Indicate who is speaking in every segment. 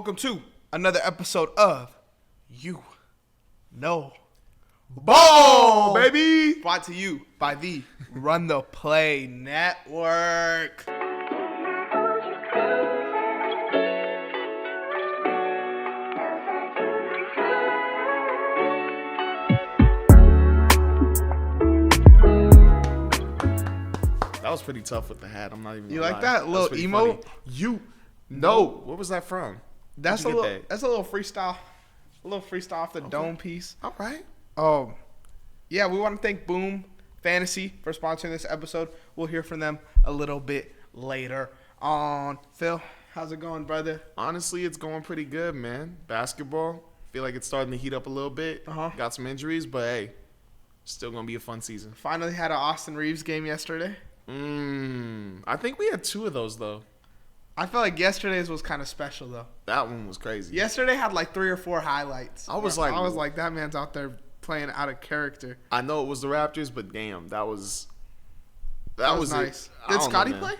Speaker 1: welcome to another episode of You Know Ball, baby. Brought to you by the Run the Play Network.
Speaker 2: That was pretty tough with the hat. I'm not even.
Speaker 1: You like that little emo?
Speaker 2: Funny. You know, what was that from?
Speaker 1: That's a little freestyle. A little freestyle off the dome piece.
Speaker 2: All right.
Speaker 1: Yeah, we want to thank Boom Fantasy for sponsoring this episode. We'll hear from them a little bit later on. Phil, how's it going, brother?
Speaker 2: Honestly, it's going pretty good, man. Basketball, feel like it's starting to heat up a little bit. Got some injuries, but hey, still gonna be a fun season.
Speaker 1: Finally had an Austin Reeves game yesterday.
Speaker 2: I think we had two of those though.
Speaker 1: I felt like yesterday's was kind of special though.
Speaker 2: That one was crazy.
Speaker 1: Yesterday had like 3 or 4 highlights.
Speaker 2: I was like,
Speaker 1: that man's out there playing out of character.
Speaker 2: I know it was the Raptors, but damn, that was
Speaker 1: nice. Did Scotty play?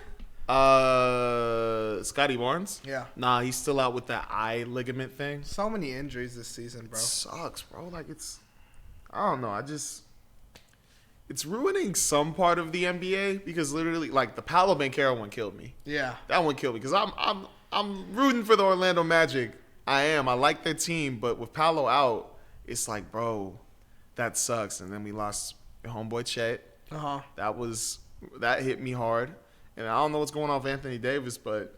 Speaker 2: Scotty Barnes?
Speaker 1: Yeah.
Speaker 2: Nah, he's still out with that eye ligament thing.
Speaker 1: So many injuries this season, bro.
Speaker 2: It sucks, bro. Like I don't know. It's ruining some part of the NBA because literally, like the Paolo Banchero one killed me.
Speaker 1: Yeah.
Speaker 2: That one killed me because I'm rooting for the Orlando Magic. I am. I like their team, but with Paolo out, it's like, bro, that sucks. And then we lost homeboy Chet. That hit me hard. And I don't know what's going on with Anthony Davis, but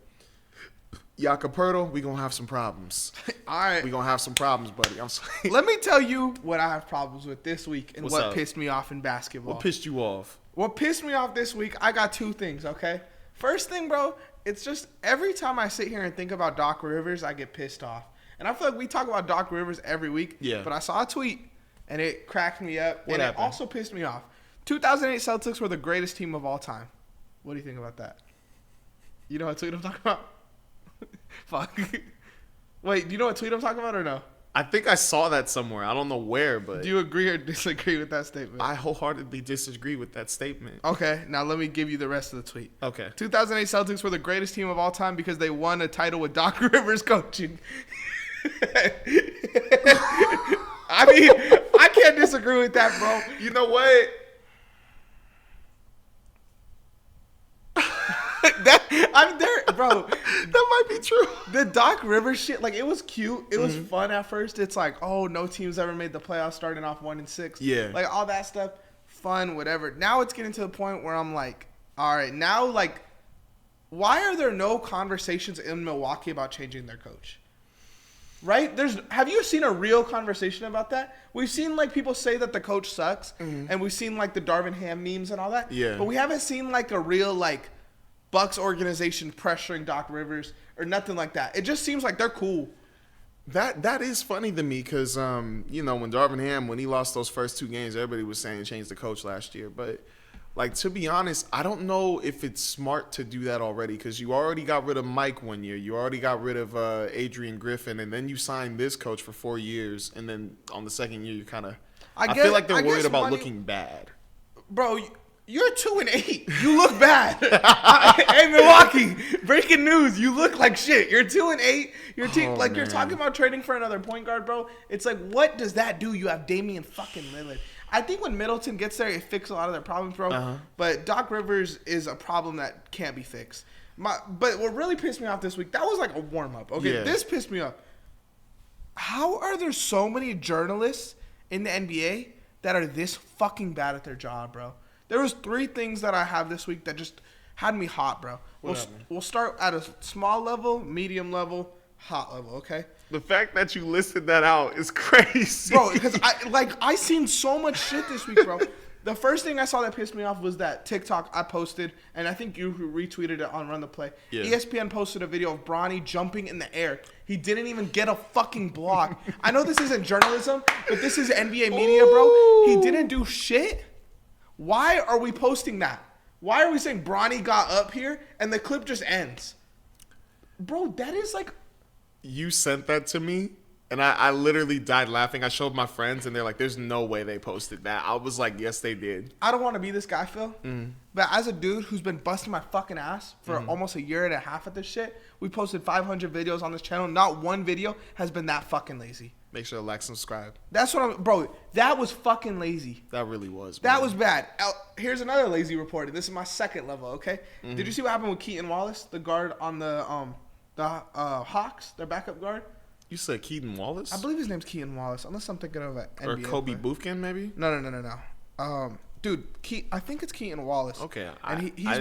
Speaker 2: Jakob Poeltl, we gonna have some problems.
Speaker 1: All right,
Speaker 2: we gonna have some problems, buddy. I'm sorry.
Speaker 1: Let me tell you what I have problems with this week and
Speaker 2: What's
Speaker 1: what
Speaker 2: up?
Speaker 1: Pissed me off in basketball.
Speaker 2: What pissed you off?
Speaker 1: What pissed me off this week? I got 2 things. Okay, first thing, bro, it's just every time I sit here and think about Doc Rivers, I get pissed off. And I feel like we talk about Doc Rivers every week.
Speaker 2: Yeah.
Speaker 1: But I saw a tweet and it cracked me up.
Speaker 2: What happened?
Speaker 1: It also pissed me off. 2008 Celtics were the greatest team of all time. What do you think about that? You know what tweet I'm talking about? Fuck. Wait, do you know what tweet I'm talking about or no?
Speaker 2: I think I saw that somewhere. I don't know where, but
Speaker 1: do you agree or disagree with that statement?
Speaker 2: I wholeheartedly disagree with that statement.
Speaker 1: Okay, now let me give you the rest of the tweet.
Speaker 2: Okay.
Speaker 1: 2008 Celtics were the greatest team of all time because they won a title with Doc Rivers coaching. I mean, I can't disagree with that, bro.
Speaker 2: You know what?
Speaker 1: I'm there, bro.
Speaker 2: That might be true.
Speaker 1: The Doc Rivers shit, like, it was cute. It was fun at first. It's like, oh, no team's ever made the playoffs starting off 1-6.
Speaker 2: Yeah.
Speaker 1: Like, all that stuff, fun, whatever. Now it's getting to the point where I'm like, all right, now, like, why are there no conversations in Milwaukee about changing their coach? Right? Have you seen a real conversation about that? We've seen, like, people say that the coach sucks, and we've seen, like, the Darvin Ham memes and all that.
Speaker 2: Yeah.
Speaker 1: But we haven't seen, like, a real, like, Bucks organization pressuring Doc Rivers or nothing like that. It just seems like they're cool.
Speaker 2: That is funny to me because, you know, when Darvin Ham, when he lost those first 2 games, everybody was saying change the coach last year. But, like, to be honest, I don't know if it's smart to do that already because you already got rid of Mike one year. You already got rid of Adrian Griffin, and then you signed this coach for 4 years. And then on the second year, you kind of – I feel like they're worried about looking bad.
Speaker 1: Bro, you're 2-8. You look bad. Hey, Milwaukee, breaking news. You look like shit. You're 2-8. Your team, you're talking about trading for another point guard, bro. It's like, what does that do? You have Damian fucking Lillard. I think when Middleton gets there, it fixes a lot of their problems, bro. But Doc Rivers is a problem that can't be fixed. But what really pissed me off this week, that was like a warm-up. Okay,
Speaker 2: yeah.
Speaker 1: This pissed me off. How are there so many journalists in the NBA that are this fucking bad at their job, bro? There was 3 things that I have this week that just had me hot, bro. We'll start at a small level, medium level, hot level, okay?
Speaker 2: The fact that you listed that out is crazy.
Speaker 1: Bro, because I seen so much shit this week, bro. The first thing I saw that pissed me off was that TikTok I posted, and I think you retweeted it on Run the Play. Yeah. ESPN posted a video of Bronny jumping in the air. He didn't even get a fucking block. I know this isn't journalism, but this is NBA media, bro. He didn't do shit. Why are we posting that? Why are we saying Bronny got up here and the clip just ends? Bro, that is like...
Speaker 2: You sent that to me, And I literally died laughing. I showed my friends, and they're like, there's no way they posted that. I was like, yes, they did.
Speaker 1: I don't want to be this guy, Phil. But as a dude who's been busting my fucking ass for almost a year and a half at this shit, we posted 500 videos on this channel. Not one video has been that fucking lazy.
Speaker 2: Make sure to like, subscribe.
Speaker 1: That's what I'm... Bro, that was fucking lazy.
Speaker 2: That really was,
Speaker 1: bro. That was bad. Here's another lazy report. This is my second level, okay? Did you see what happened with Keaton Wallace, the guard on the Hawks, their backup guard?
Speaker 2: You said Keaton Wallace?
Speaker 1: I believe his name's Keaton Wallace, unless I'm thinking of an NBA.
Speaker 2: Or Kobe Bufkin, maybe?
Speaker 1: No. Dude, I think it's Keaton Wallace.
Speaker 2: Okay,
Speaker 1: and he's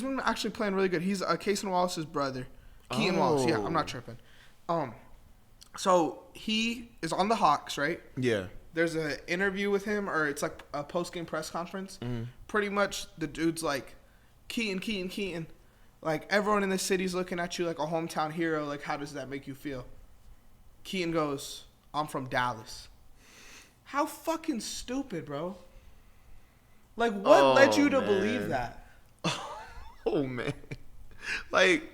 Speaker 1: been actually playing really good. He's Casey Wallace's brother. Keaton Wallace. Yeah, I'm not tripping. So he is on the Hawks, right?
Speaker 2: Yeah.
Speaker 1: There's an interview with him, or it's like a post-game press conference. Pretty much the dude's like, Keaton. Like, everyone in this city's looking at you like a hometown hero. Like, how does that make you feel? Keaton goes, I'm from Dallas. How fucking stupid, bro. Like, what led you to believe that?
Speaker 2: Oh, man. Like,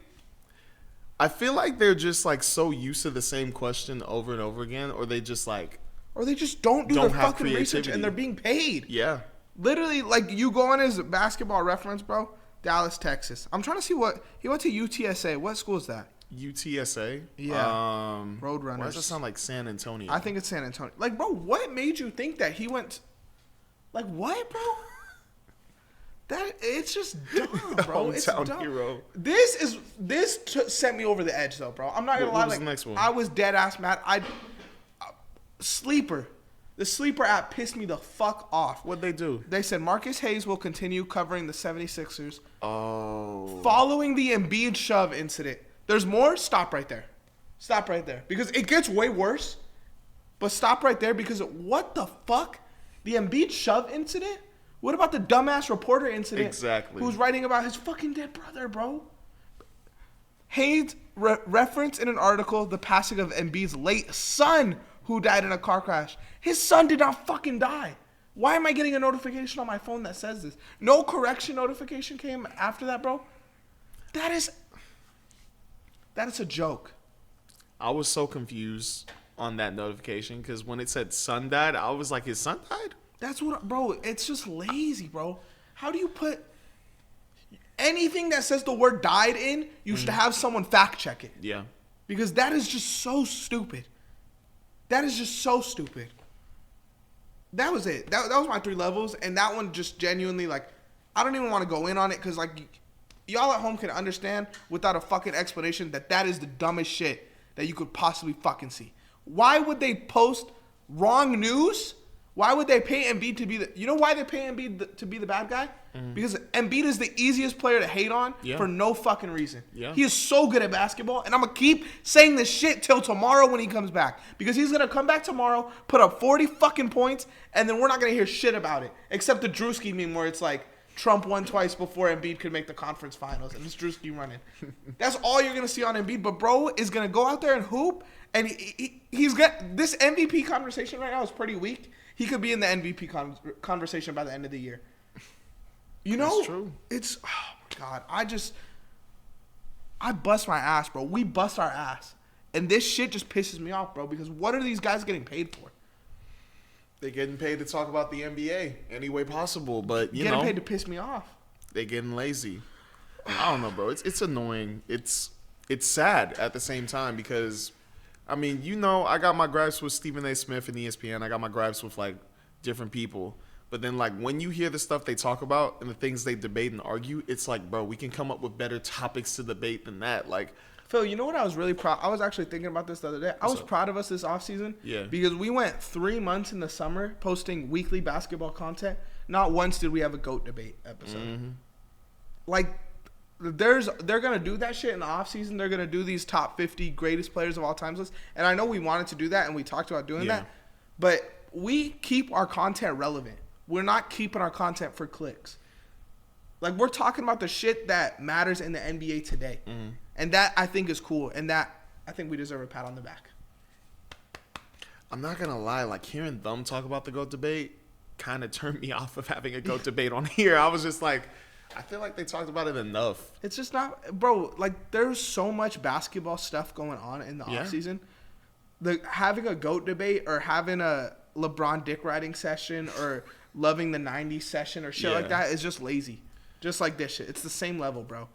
Speaker 2: I feel like they're just, like, so used to the same question over and over again. Or they just, like...
Speaker 1: Or they just don't do their fucking research and they're being paid.
Speaker 2: Yeah.
Speaker 1: Literally, like, you go on his basketball reference, bro. Dallas, Texas. I'm trying to see what... He went to UTSA. What school is that?
Speaker 2: UTSA?
Speaker 1: Yeah. Roadrunners.
Speaker 2: Why does that sound like San Antonio?
Speaker 1: I think it's San Antonio. Like, bro, what made you think that he went... Like, what, bro? It's just dumb, bro. It's dumb.
Speaker 2: Hero.
Speaker 1: This sent me over the edge, though, bro. I'm not going to lie.
Speaker 2: What was the next one?
Speaker 1: I was dead-ass mad. Sleeper. The Sleeper app pissed me the fuck off.
Speaker 2: What'd they do?
Speaker 1: They said Marcus Hayes will continue covering the 76ers.
Speaker 2: Oh.
Speaker 1: Following the Embiid shove incident. There's more? Stop right there. Stop right there. Because it gets way worse. But stop right there because what the fuck? The Embiid shove incident? What about the dumbass reporter incident?
Speaker 2: Exactly.
Speaker 1: Who's writing about his fucking dead brother, bro? Hayes referenced in an article the passing of Embiid's late son who died in a car crash. His son did not fucking die. Why am I getting a notification on my phone that says this? No correction notification came after that, bro. That is a joke.
Speaker 2: I was so confused on that notification because when it said son died, I was like, his son died?
Speaker 1: That's what, bro. It's just lazy, bro. How do you put anything that says the word died in? You should have someone fact check it.
Speaker 2: Yeah.
Speaker 1: Because that is just so stupid. That is just so stupid. That was it. That was my 3 levels, and that one just genuinely, like, I don't even want to go in on it because, like, y'all at home can understand without a fucking explanation that is the dumbest shit that you could possibly fucking see. Why would they post wrong news? Why would they pay Embiid to be the... You know why they pay Embiid to be the bad guy? Because Embiid is the easiest player to hate on for no fucking reason.
Speaker 2: Yeah.
Speaker 1: He is so good at basketball, and I'm going to keep saying this shit till tomorrow when he comes back. Because he's going to come back tomorrow, put up 40 fucking points, and then we're not going to hear shit about it. Except the Drewski meme where it's like, Trump won twice before Embiid could make the conference finals, and it's Drewski running. That's all you're going to see on Embiid. But bro is going to go out there and hoop, and he's got... This MVP conversation right now is pretty weak. He could be in the MVP conversation by the end of the year. You know?
Speaker 2: That's true.
Speaker 1: It's... Oh, my God. I bust my ass, bro. We bust our ass. And this shit just pisses me off, bro, because what are these guys getting paid for?
Speaker 2: They're getting paid to talk about the NBA any way possible, but, you know.
Speaker 1: Getting paid to piss me off.
Speaker 2: They're getting lazy. I don't know, bro. It's annoying. It's sad at the same time because... I mean, you know, I got my gripes with Stephen A. Smith and ESPN. I got my gripes with, like, different people. But then, like, when you hear the stuff they talk about and the things they debate and argue, it's like, bro, we can come up with better topics to debate than that. Like,
Speaker 1: Phil, you know what I was really proud? I was actually thinking about this the other day. I was proud of us this offseason.
Speaker 2: Yeah.
Speaker 1: Because we went 3 months in the summer posting weekly basketball content. Not once did we have a GOAT debate episode. Mm-hmm. Like, they're going to do that shit in the offseason. They're going to do these top 50 greatest players of all time lists. And I know we wanted to do that, and we talked about doing that. But we keep our content relevant. We're not keeping our content for clicks. Like, we're talking about the shit that matters in the NBA today. Mm-hmm. And that, I think, is cool. And that, I think we deserve a pat on the back.
Speaker 2: I'm not going to lie. Like, hearing them talk about the GOAT debate kind of turned me off of having a GOAT debate on here. I was just like... I feel like they talked about it enough.
Speaker 1: It's just not... Bro, like, there's so much basketball stuff going on in the offseason. having a GOAT debate or having a LeBron dick riding session or loving the 90s session or shit like that is just lazy. Just like this shit. It's the same level, bro.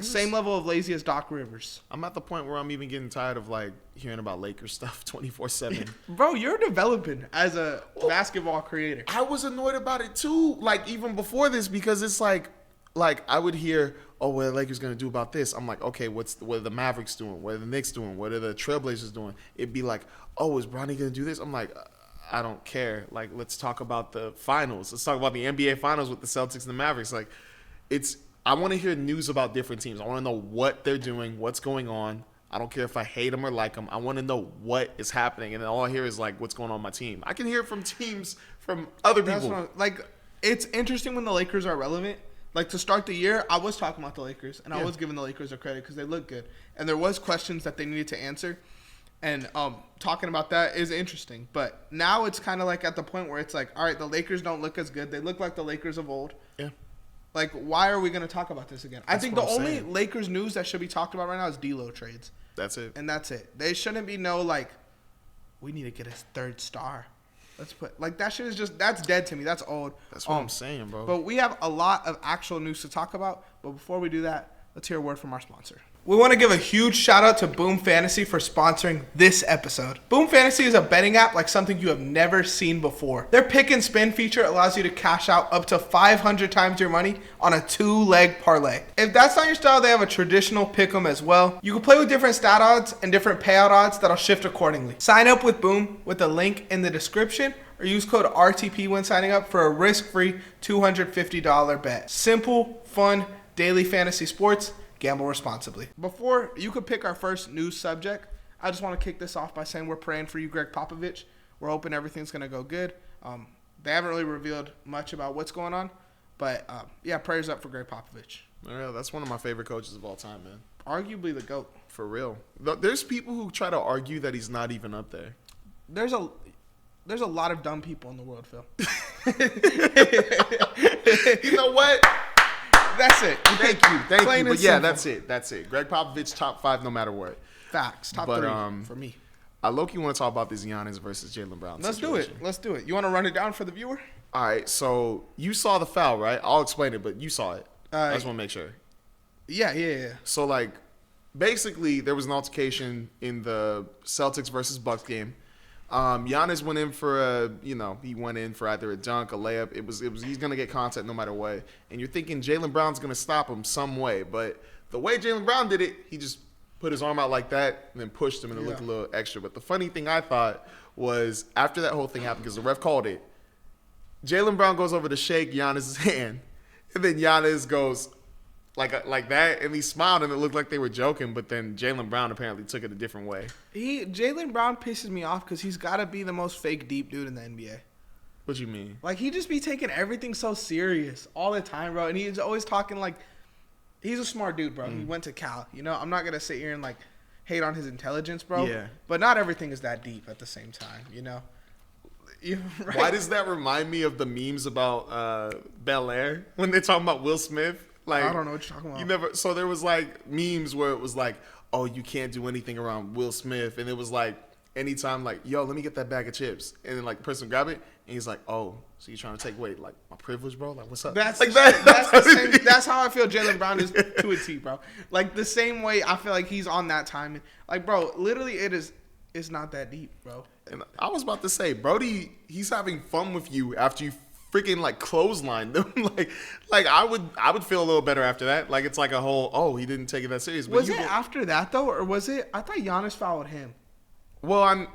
Speaker 1: Same level of lazy as Doc Rivers.
Speaker 2: I'm at the point where I'm even getting tired of like hearing about Lakers stuff 24/7.
Speaker 1: Bro, you're developing as a basketball creator.
Speaker 2: I was annoyed about it too, like even before this, because it's like I would hear, oh, what are the Lakers gonna do about this? I'm like, okay, what are the Mavericks doing? What are the Knicks doing? What are the Trailblazers doing? It'd be like, oh, is Bronny gonna do this? I'm like, I don't care. Like, let's talk about the finals. Let's talk about the NBA finals with the Celtics and the Mavericks. Like, I want to hear news about different teams. I want to know what they're doing, what's going on. I don't care if I hate them or like them. I want to know what is happening. And then all I hear is, like, what's going on my team. I can hear it from teams, from other people.
Speaker 1: Like, it's interesting when the Lakers are relevant. Like, to start the year, I was talking about the Lakers, and I was giving the Lakers their credit because they look good. And there was questions that they needed to answer. And talking about that is interesting. But now it's kind of like at the point where it's like, all right, the Lakers don't look as good. They look like the Lakers of old.
Speaker 2: Yeah.
Speaker 1: Like, why are we going to talk about this again? I think the only Lakers news that should be talked about right now is D'Lo trades.
Speaker 2: That's it.
Speaker 1: And that's it. They shouldn't be like, we need to get a third star. That shit is just, that's dead to me. That's old.
Speaker 2: That's what I'm saying, bro.
Speaker 1: But we have a lot of actual news to talk about. But before we do that, let's hear a word from our sponsor. We want to give a huge shout out to Boom Fantasy for sponsoring this episode. Boom Fantasy is a betting app like something you have never seen before. Their pick and spin feature allows you to cash out up to 500 times your money on a 2-leg parlay. If that's not your style, they have a traditional pick'em as well. You can play with different stat odds and different payout odds that'll shift accordingly. Sign up with Boom with the link in the description or use code RTP when signing up for a risk-free $250 bet. Simple, fun, daily fantasy sports. Gamble responsibly. Before you could pick our first news subject, I just want to kick this off by saying we're praying for you, Greg Popovich. We're hoping everything's going to go good. They haven't really revealed much about what's going on, but prayers up for Greg Popovich.
Speaker 2: Yeah, that's one of my favorite coaches of all time, man.
Speaker 1: Arguably the GOAT.
Speaker 2: For real. There's people who try to argue that he's not even up there.
Speaker 1: There's a lot of dumb people in the world, Phil.
Speaker 2: You know what?
Speaker 1: That's it.
Speaker 2: Thank you. But yeah,
Speaker 1: simple.
Speaker 2: That's it. Greg Popovich, top 5 no matter what.
Speaker 1: Facts. Top 3 for me.
Speaker 2: I low-key want to talk about this Giannis versus Jaylen Brown situation.
Speaker 1: Let's do it. You want to run it down for the viewer?
Speaker 2: All right, so you saw the foul, right? I'll explain it, but you saw it. I just want to make sure.
Speaker 1: Yeah.
Speaker 2: So, like, basically, there was an altercation in the Celtics versus Bucks game. Giannis went in for he went in for either a dunk, a layup. It was he's gonna get contact no matter what. And you're thinking Jaylen Brown's gonna stop him some way, but the way Jaylen Brown did it, he just put his arm out like that and then pushed him, and it looked a little extra. But the funny thing I thought was after that whole thing happened, because the ref called it, Jaylen Brown goes over to shake Giannis' hand, and then Giannis goes like that, and he smiled, and it looked like they were joking, but then Jaylen Brown apparently took it a different way.
Speaker 1: Jaylen Brown pisses me off because he's got to be the most fake deep dude in the NBA.
Speaker 2: What you mean?
Speaker 1: Like, he just be taking everything so serious all the time, bro, and he's always talking like he's a smart dude, bro. He went to Cal, I'm not going to sit here and, like, hate on his intelligence, bro.
Speaker 2: Yeah.
Speaker 1: But not everything is that deep at the same time, Right?
Speaker 2: Why does that remind me of the memes about Bel Air when they're talking about Will Smith? Like,
Speaker 1: I don't know what you're talking about.
Speaker 2: So there was like memes where it was like, oh, you can't do anything around Will Smith, and it was like anytime like, yo, let me get that bag of chips, and then like the person grab it, and he's like, oh, so you're trying to take away like my privilege, bro? Like, what's up?
Speaker 1: That's
Speaker 2: like
Speaker 1: that's the same. That's how I feel. Jaylen Brown is to a T, bro. Like the same way I feel like he's on that time. Like, bro, literally, it's not that deep, bro.
Speaker 2: And I was about to say, Brody, he's having fun with you after you freaking like clothesline them. like I would feel a little better after that. Like it's like a whole, oh, he didn't take it that serious. But
Speaker 1: was it after that though, or was it? I thought Giannis fouled him.
Speaker 2: Well,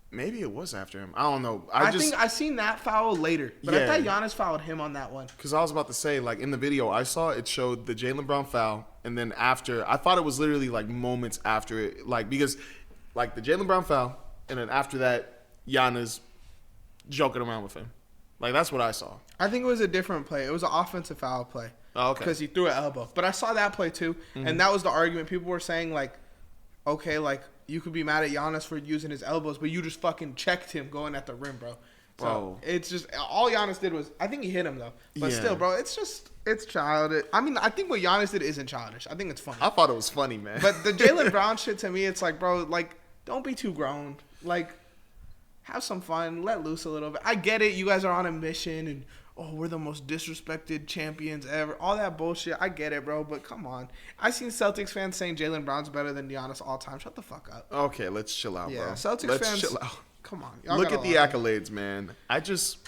Speaker 2: maybe it was after him. I don't know.
Speaker 1: I think I seen that foul later, but
Speaker 2: yeah.
Speaker 1: I thought Giannis fouled him on that one.
Speaker 2: Because I was about to say, like in the video I saw, it showed the Jaylen Brown foul, and then after, I thought it was literally like moments after it, like because like the Jaylen Brown foul, and then after that, Giannis joking around with him. Like, that's what I saw.
Speaker 1: I think it was a different play. It was an offensive foul play.
Speaker 2: Oh, okay.
Speaker 1: Because he threw an elbow. But I saw that play, too. Mm-hmm. And that was the argument. People were saying, like, okay, like, you could be mad at Giannis for using his elbows, but you just fucking checked him going at the rim, bro. So it's just, all Giannis did was, I think he hit him, though. But still, bro, it's childish. I mean, I think what Giannis did isn't childish. I think it's funny.
Speaker 2: I thought it was funny, man.
Speaker 1: But the Jaylen Brown shit, to me, it's like, bro, like, don't be too grown. Like, have some fun. Let loose a little bit. I get it. You guys are on a mission and, oh, we're the most disrespected champions ever. All that bullshit. I get it, bro. But come on. I seen Celtics fans saying Jaylen Brown's better than Giannis all time. Shut the fuck up.
Speaker 2: Okay, let's chill out, bro.
Speaker 1: Celtics
Speaker 2: let's
Speaker 1: fans.
Speaker 2: chill out.
Speaker 1: Come on.
Speaker 2: Look at the accolades, man. I just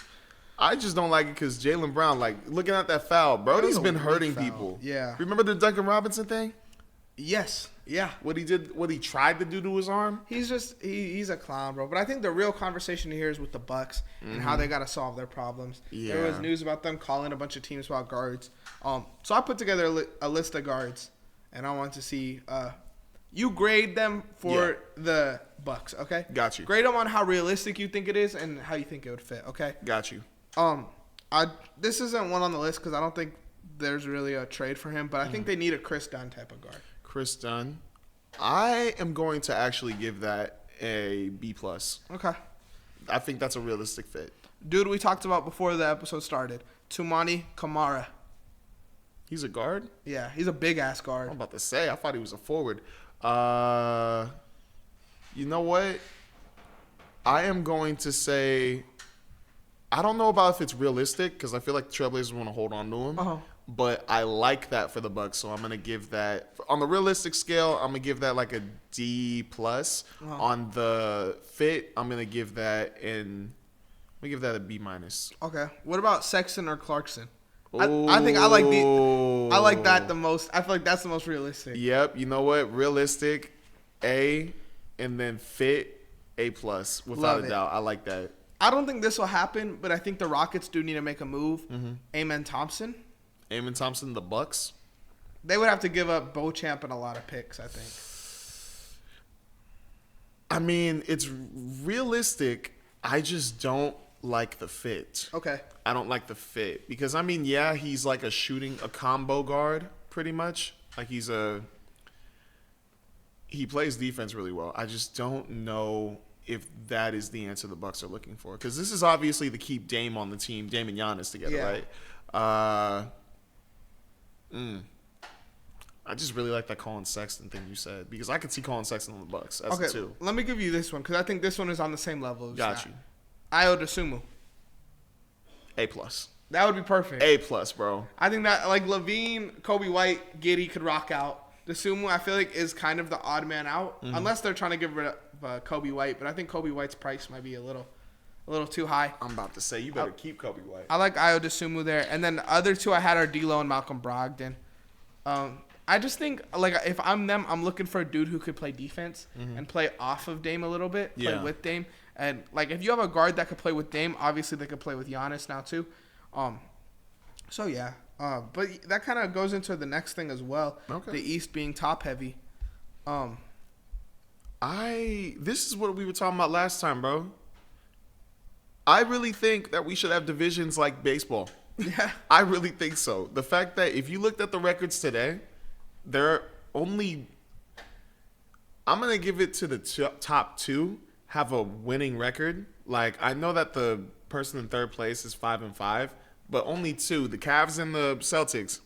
Speaker 2: don't like it because Jaylen Brown, like, looking at that foul, Brody's been hurting people.
Speaker 1: Yeah.
Speaker 2: Remember the Duncan Robinson thing?
Speaker 1: Yes. Yeah.
Speaker 2: What he tried to do to his arm?
Speaker 1: He's a clown, bro. But I think the real conversation here is with the Bucks and how they got to solve their problems.
Speaker 2: Yeah.
Speaker 1: There was news about them calling a bunch of teams about guards. So I put together a list of guards, and I want to see you grade them for the Bucks. Okay.
Speaker 2: Got you.
Speaker 1: Grade them on how realistic you think it is and how you think it would fit. Okay.
Speaker 2: Got you.
Speaker 1: This isn't one on the list because I don't think there's really a trade for him, but I think they need a Chris Dunn type of guard.
Speaker 2: Chris Dunn. I am going to actually give that a B+.
Speaker 1: Okay.
Speaker 2: I think that's a realistic fit.
Speaker 1: Dude, we talked about before the episode started. Tumani Kamara.
Speaker 2: He's a guard?
Speaker 1: Yeah, he's a big-ass guard.
Speaker 2: I'm about to say. I thought he was a forward. You know what? I am going to say I don't know about if it's realistic because I feel like the Trailblazers want to hold on to him.
Speaker 1: Uh-huh.
Speaker 2: But I like that for the Bucks, so I'm gonna give that on the realistic scale. I'm gonna give that like a D+.
Speaker 1: Uh-huh.
Speaker 2: On the fit, I'm gonna give that a B-.
Speaker 1: Okay. What about Sexton or Clarkson? I think I like that the most. I feel like that's the most realistic.
Speaker 2: Yep. You know what? Realistic, A, and then fit, A+. Without a doubt. I like that.
Speaker 1: I don't think this will happen, but I think the Rockets do need to make a move.
Speaker 2: Mm-hmm.
Speaker 1: Amen Thompson.
Speaker 2: Amen Thompson, the Bucks.
Speaker 1: They would have to give up Beauchamp and a lot of picks, I think.
Speaker 2: I mean, it's realistic. I just don't like the fit.
Speaker 1: Okay.
Speaker 2: I don't like the fit because, I mean, yeah, he's like a combo guard pretty much. Like he plays defense really well. I just don't know if that is the answer the Bucks are looking for because this is obviously to keep Dame on the team, Dame and Giannis together, right? I just really like that Colin Sexton thing you said because I could see Colin Sexton on the Bucks as a two.
Speaker 1: Let me give you this one because I think this one is on the same level as
Speaker 2: Got
Speaker 1: that.
Speaker 2: you.
Speaker 1: Ayo Dosunmu.
Speaker 2: A+.
Speaker 1: That would be perfect.
Speaker 2: A+, bro.
Speaker 1: I think that like Levine, Kobe White, Giddey could rock out. Dosunmu, I feel like, is kind of the odd man out unless they're trying to get rid of Kobe White. But I think Kobe White's price might be a little too high.
Speaker 2: I'm about to say you better keep Kobe White.
Speaker 1: I like Ayo Dosunmu there, and then the other two I had are D'Lo and Malcolm Brogdon. I just think like if I'm them, I'm looking for a dude who could play defense and play off of Dame a little bit, play with Dame, and like if you have a guard that could play with Dame, obviously they could play with Giannis now too. So yeah, but that kind of goes into the next thing as well.
Speaker 2: Okay.
Speaker 1: The East being top heavy.
Speaker 2: This is what we were talking about last time, bro. I really think that we should have divisions like baseball.
Speaker 1: Yeah.
Speaker 2: I really think so. The fact that if you looked at the records today, there are only I'm going to give it to the top two have a winning record. Like I know that the person in third place is 5-5, but only two, the Cavs and the Celtics,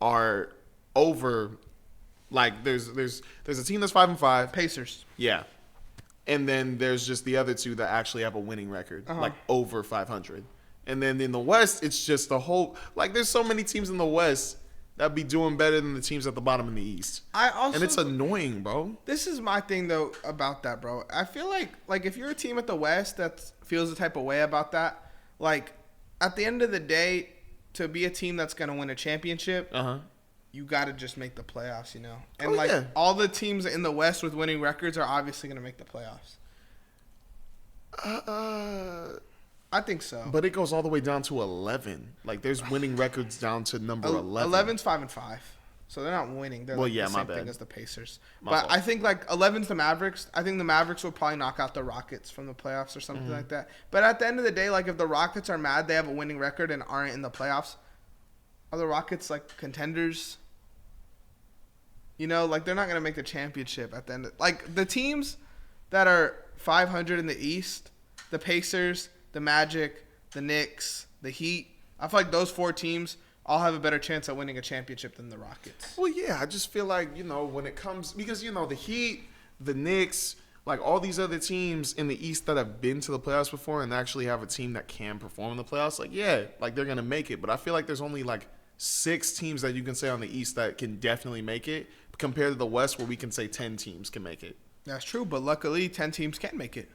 Speaker 2: are over. Like there's a team that's 5-5.
Speaker 1: Pacers.
Speaker 2: Yeah. And then there's just the other two that actually have a winning record, like over 500. And then in the West, it's just the whole like there's so many teams in the West that be doing better than the teams at the bottom in the East. And it's annoying, bro.
Speaker 1: This is my thing though about that, bro. I feel like if you're a team at the West that feels the type of way about that, like at the end of the day, to be a team that's gonna win a championship, you got to just make the playoffs, you know? And, all the teams in the West with winning records are obviously going to make the playoffs. I think so.
Speaker 2: But it goes all the way down to 11. Like, there's winning records down to number 11.
Speaker 1: 11's 5-5. So they're not winning. They're the same thing as the Pacers. But I think, 11's the Mavericks. I think the Mavericks will probably knock out the Rockets from the playoffs or something like that. But at the end of the day, if the Rockets are mad they have a winning record and aren't in the playoffs, are the Rockets, contenders? You know, they're not going to make the championship at the end. The teams that are 500 in the East, the Pacers, the Magic, the Knicks, the Heat, I feel like those four teams all have a better chance at winning a championship than the Rockets.
Speaker 2: Well, yeah, I just feel like, when it comes – because, the Heat, the Knicks, like all these other teams in the East that have been to the playoffs before and actually have a team that can perform in the playoffs, like, yeah, like they're going to make it. But I feel like there's only like 6 teams that you can say on the East that can definitely make it compared to the West where we can say 10 teams can make it.
Speaker 1: That's true, but luckily 10 teams can make it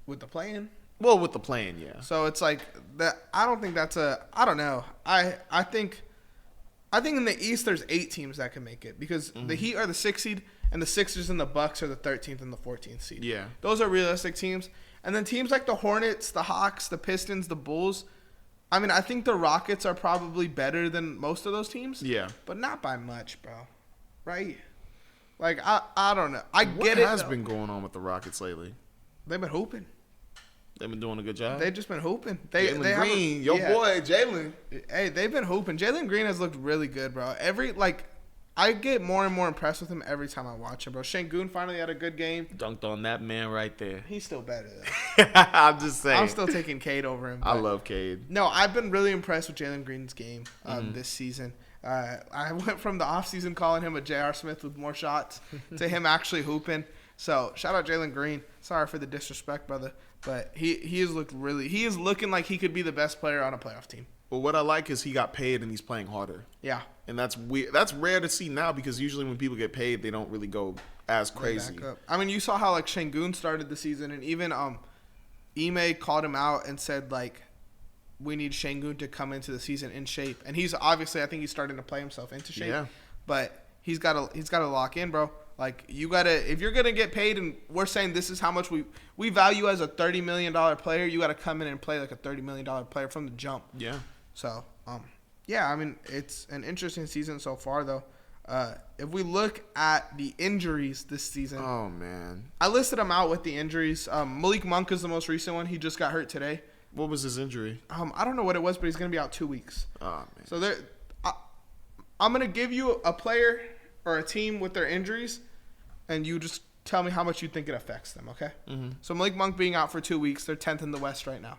Speaker 1: with the play-in.
Speaker 2: Well, with the play-in, yeah.
Speaker 1: So it's like that. I don't think that's a. I don't know. I think in the East there's 8 teams that can make it because the Heat are the 6th seed and the Sixers and the Bucks are the 13th and the 14th seed.
Speaker 2: Yeah,
Speaker 1: those are realistic teams. And then teams like the Hornets, the Hawks, the Pistons, the Bulls. I mean, I think the Rockets are probably better than most of those teams.
Speaker 2: Yeah,
Speaker 1: but not by much, bro. Right? Like I don't know. I get it.
Speaker 2: What has been going on with the Rockets lately?
Speaker 1: They've been hooping.
Speaker 2: They've been doing a good job.
Speaker 1: They've just been hooping.
Speaker 2: Jalen Green, boy, Jalen.
Speaker 1: Hey, they've been hooping. Jalen Green has looked really good, bro. I get more and more impressed with him every time I watch him, bro. Şengün finally had a good game.
Speaker 2: Dunked on that man right there.
Speaker 1: He's still better, though.
Speaker 2: I'm just saying.
Speaker 1: I'm still taking Cade over him.
Speaker 2: I love Cade.
Speaker 1: No, I've been really impressed with Jalen Green's game this season. I went from the offseason calling him a J.R. Smith with more shots to him actually hooping. So, shout out Jalen Green. Sorry for the disrespect, brother. But he has looked he is looking like he could be the best player on a playoff team.
Speaker 2: Well, what I like is he got paid and he's playing harder.
Speaker 1: Yeah.
Speaker 2: And that's weird. That's rare to see now because usually when people get paid, they don't really go as crazy.
Speaker 1: I mean, you saw how like Şengün started the season, and even Ime called him out and said like, we need Şengün to come into the season in shape. And he's obviously, I think he's starting to play himself into shape.
Speaker 2: Yeah.
Speaker 1: But he's got to lock in, bro. Like, you got to – if you're going to get paid and we're saying this is how much we value as a $30 million player, you got to come in and play like a $30 million player from the jump.
Speaker 2: Yeah.
Speaker 1: So, yeah, I mean, it's an interesting season so far, though. If we look at the injuries this season.
Speaker 2: Oh, man.
Speaker 1: I listed them out with the injuries. Malik Monk is the most recent one. He just got hurt today.
Speaker 2: What was his injury?
Speaker 1: I don't know what it was, but he's going to be out 2 weeks.
Speaker 2: Oh, man.
Speaker 1: So, I'm going to give you a player or a team with their injuries, and you just tell me how much you think it affects them, okay? Mm-hmm. So Malik Monk being out for 2 weeks, they're 10th in the West right now.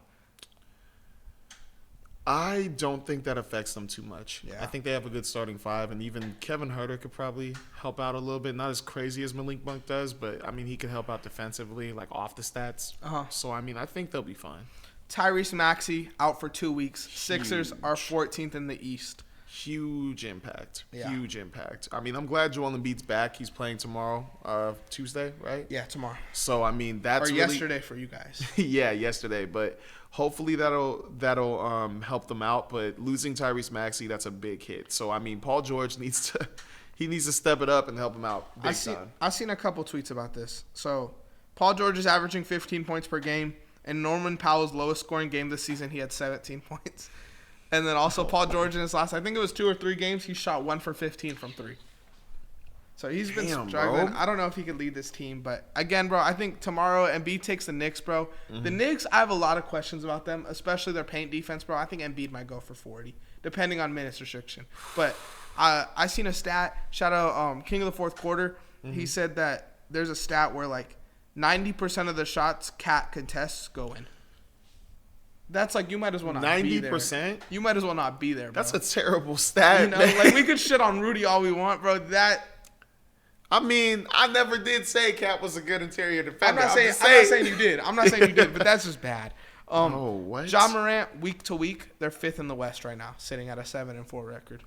Speaker 2: I don't think that affects them too much.
Speaker 1: Yeah.
Speaker 2: I think they have a good starting 5, and even Kevin Huerter could probably help out a little bit. Not as crazy as Malik Monk does, but, I mean, he could help out defensively, like off the stats.
Speaker 1: Uh-huh.
Speaker 2: So, I mean, I think they'll be fine.
Speaker 1: Tyrese Maxey out for 2 weeks. Sixers are 14th in the East.
Speaker 2: Huge impact.
Speaker 1: Yeah.
Speaker 2: Huge impact. I mean, I'm glad Joel Embiid's back. He's playing tomorrow, Tuesday, right?
Speaker 1: Yeah, tomorrow.
Speaker 2: So, I mean, that's
Speaker 1: yesterday for you guys.
Speaker 2: Yeah, yesterday. But hopefully that'll help them out. But losing Tyrese Maxey, that's a big hit. So, I mean, Paul George needs to step it up and help him out big time.
Speaker 1: I've seen a couple tweets about this. So, Paul George is averaging 15 points per game. In Norman Powell's lowest scoring game this season, he had 17 points. And then also Paul George in his last, I think it was 2 or 3 games, he shot 1 for 15 from 3. So he's been struggling.
Speaker 2: Bro.
Speaker 1: I don't know if he could lead this team. But again, bro, I think tomorrow Embiid takes the Knicks, bro. Mm-hmm. The Knicks, I have a lot of questions about them, especially their paint defense, bro. I think Embiid might go for 40, depending on minutes restriction. But I seen a stat, shout out King of the Fourth Quarter. Mm-hmm. He said that there's a stat where like 90% of the shots Cat contests go in. That's like you might as well not 90%? Be there. 90%? You might as well not be there, bro.
Speaker 2: That's a terrible stat.
Speaker 1: You know, like we could shit on Rudy all we want, bro.
Speaker 2: I mean, I never did say Cat was a good interior defender.
Speaker 1: I'm not saying you did. I'm not saying you did, but that's just bad.
Speaker 2: What?
Speaker 1: Ja Morant, week to week, they're 5th in the West right now, sitting at a 7-4 record.